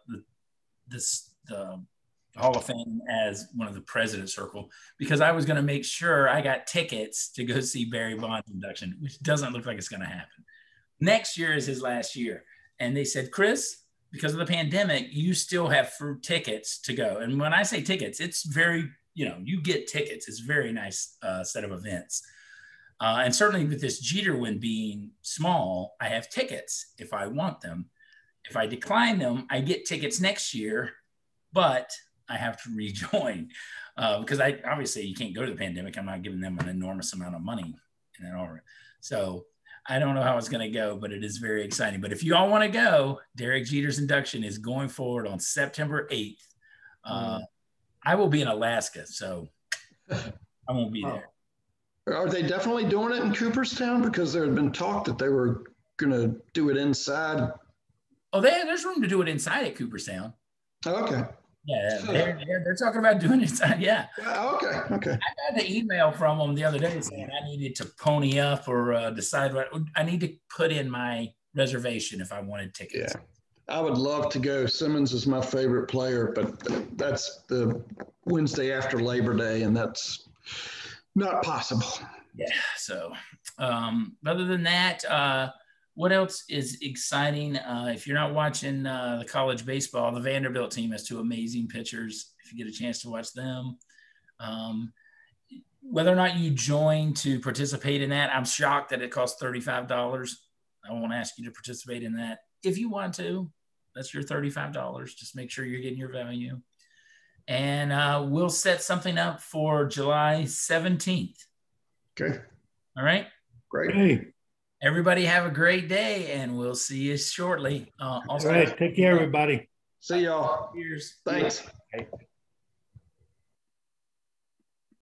Hall of Fame as one of the President's Circle, because I was going to make sure I got tickets to go see Barry Bonds' induction, which doesn't look like it's going to happen. Next year is his last year. And they said, Chris, because of the pandemic, you still have tickets to go. And when I say tickets, it's very, you get tickets. It's a very nice set of events. And certainly with this Jeter win being small, I have tickets if I want them. If I decline them, I get tickets next year, but I have to rejoin because obviously you can't go to the pandemic. I'm not giving them an enormous amount of money. So I don't know how it's going to go, but it is very exciting. But if you all want to go, Derek Jeter's induction is going forward on September 8th. I will be in Alaska, so I won't be there. Are they definitely doing it in Cooperstown? Because there had been talk that they were going to do it inside. Oh, there's room to do it inside at Cooperstown. Okay. Yeah, they're talking about doing it inside. Yeah. Okay. I got the email from them the other day saying I needed to pony up or decide what I need to put in my reservation if I wanted tickets. Yeah, I would love to go. Simmons is my favorite player, but that's the Wednesday after Labor Day, and that's not possible. Yeah. So, other than that, what else is exciting? If you're not watching the college baseball, the Vanderbilt team has 2 amazing pitchers. If you get a chance to watch them, whether or not you join to participate in that, I'm shocked that it costs $35. I won't ask you to participate in that. If you want to, that's your $35. Just make sure you're getting your value. And we'll set something up for July 17th. Okay. All right. Great. Hey. Everybody have a great day, and we'll see you shortly. All right. Take care, everybody. See y'all. Cheers. Thanks. Okay.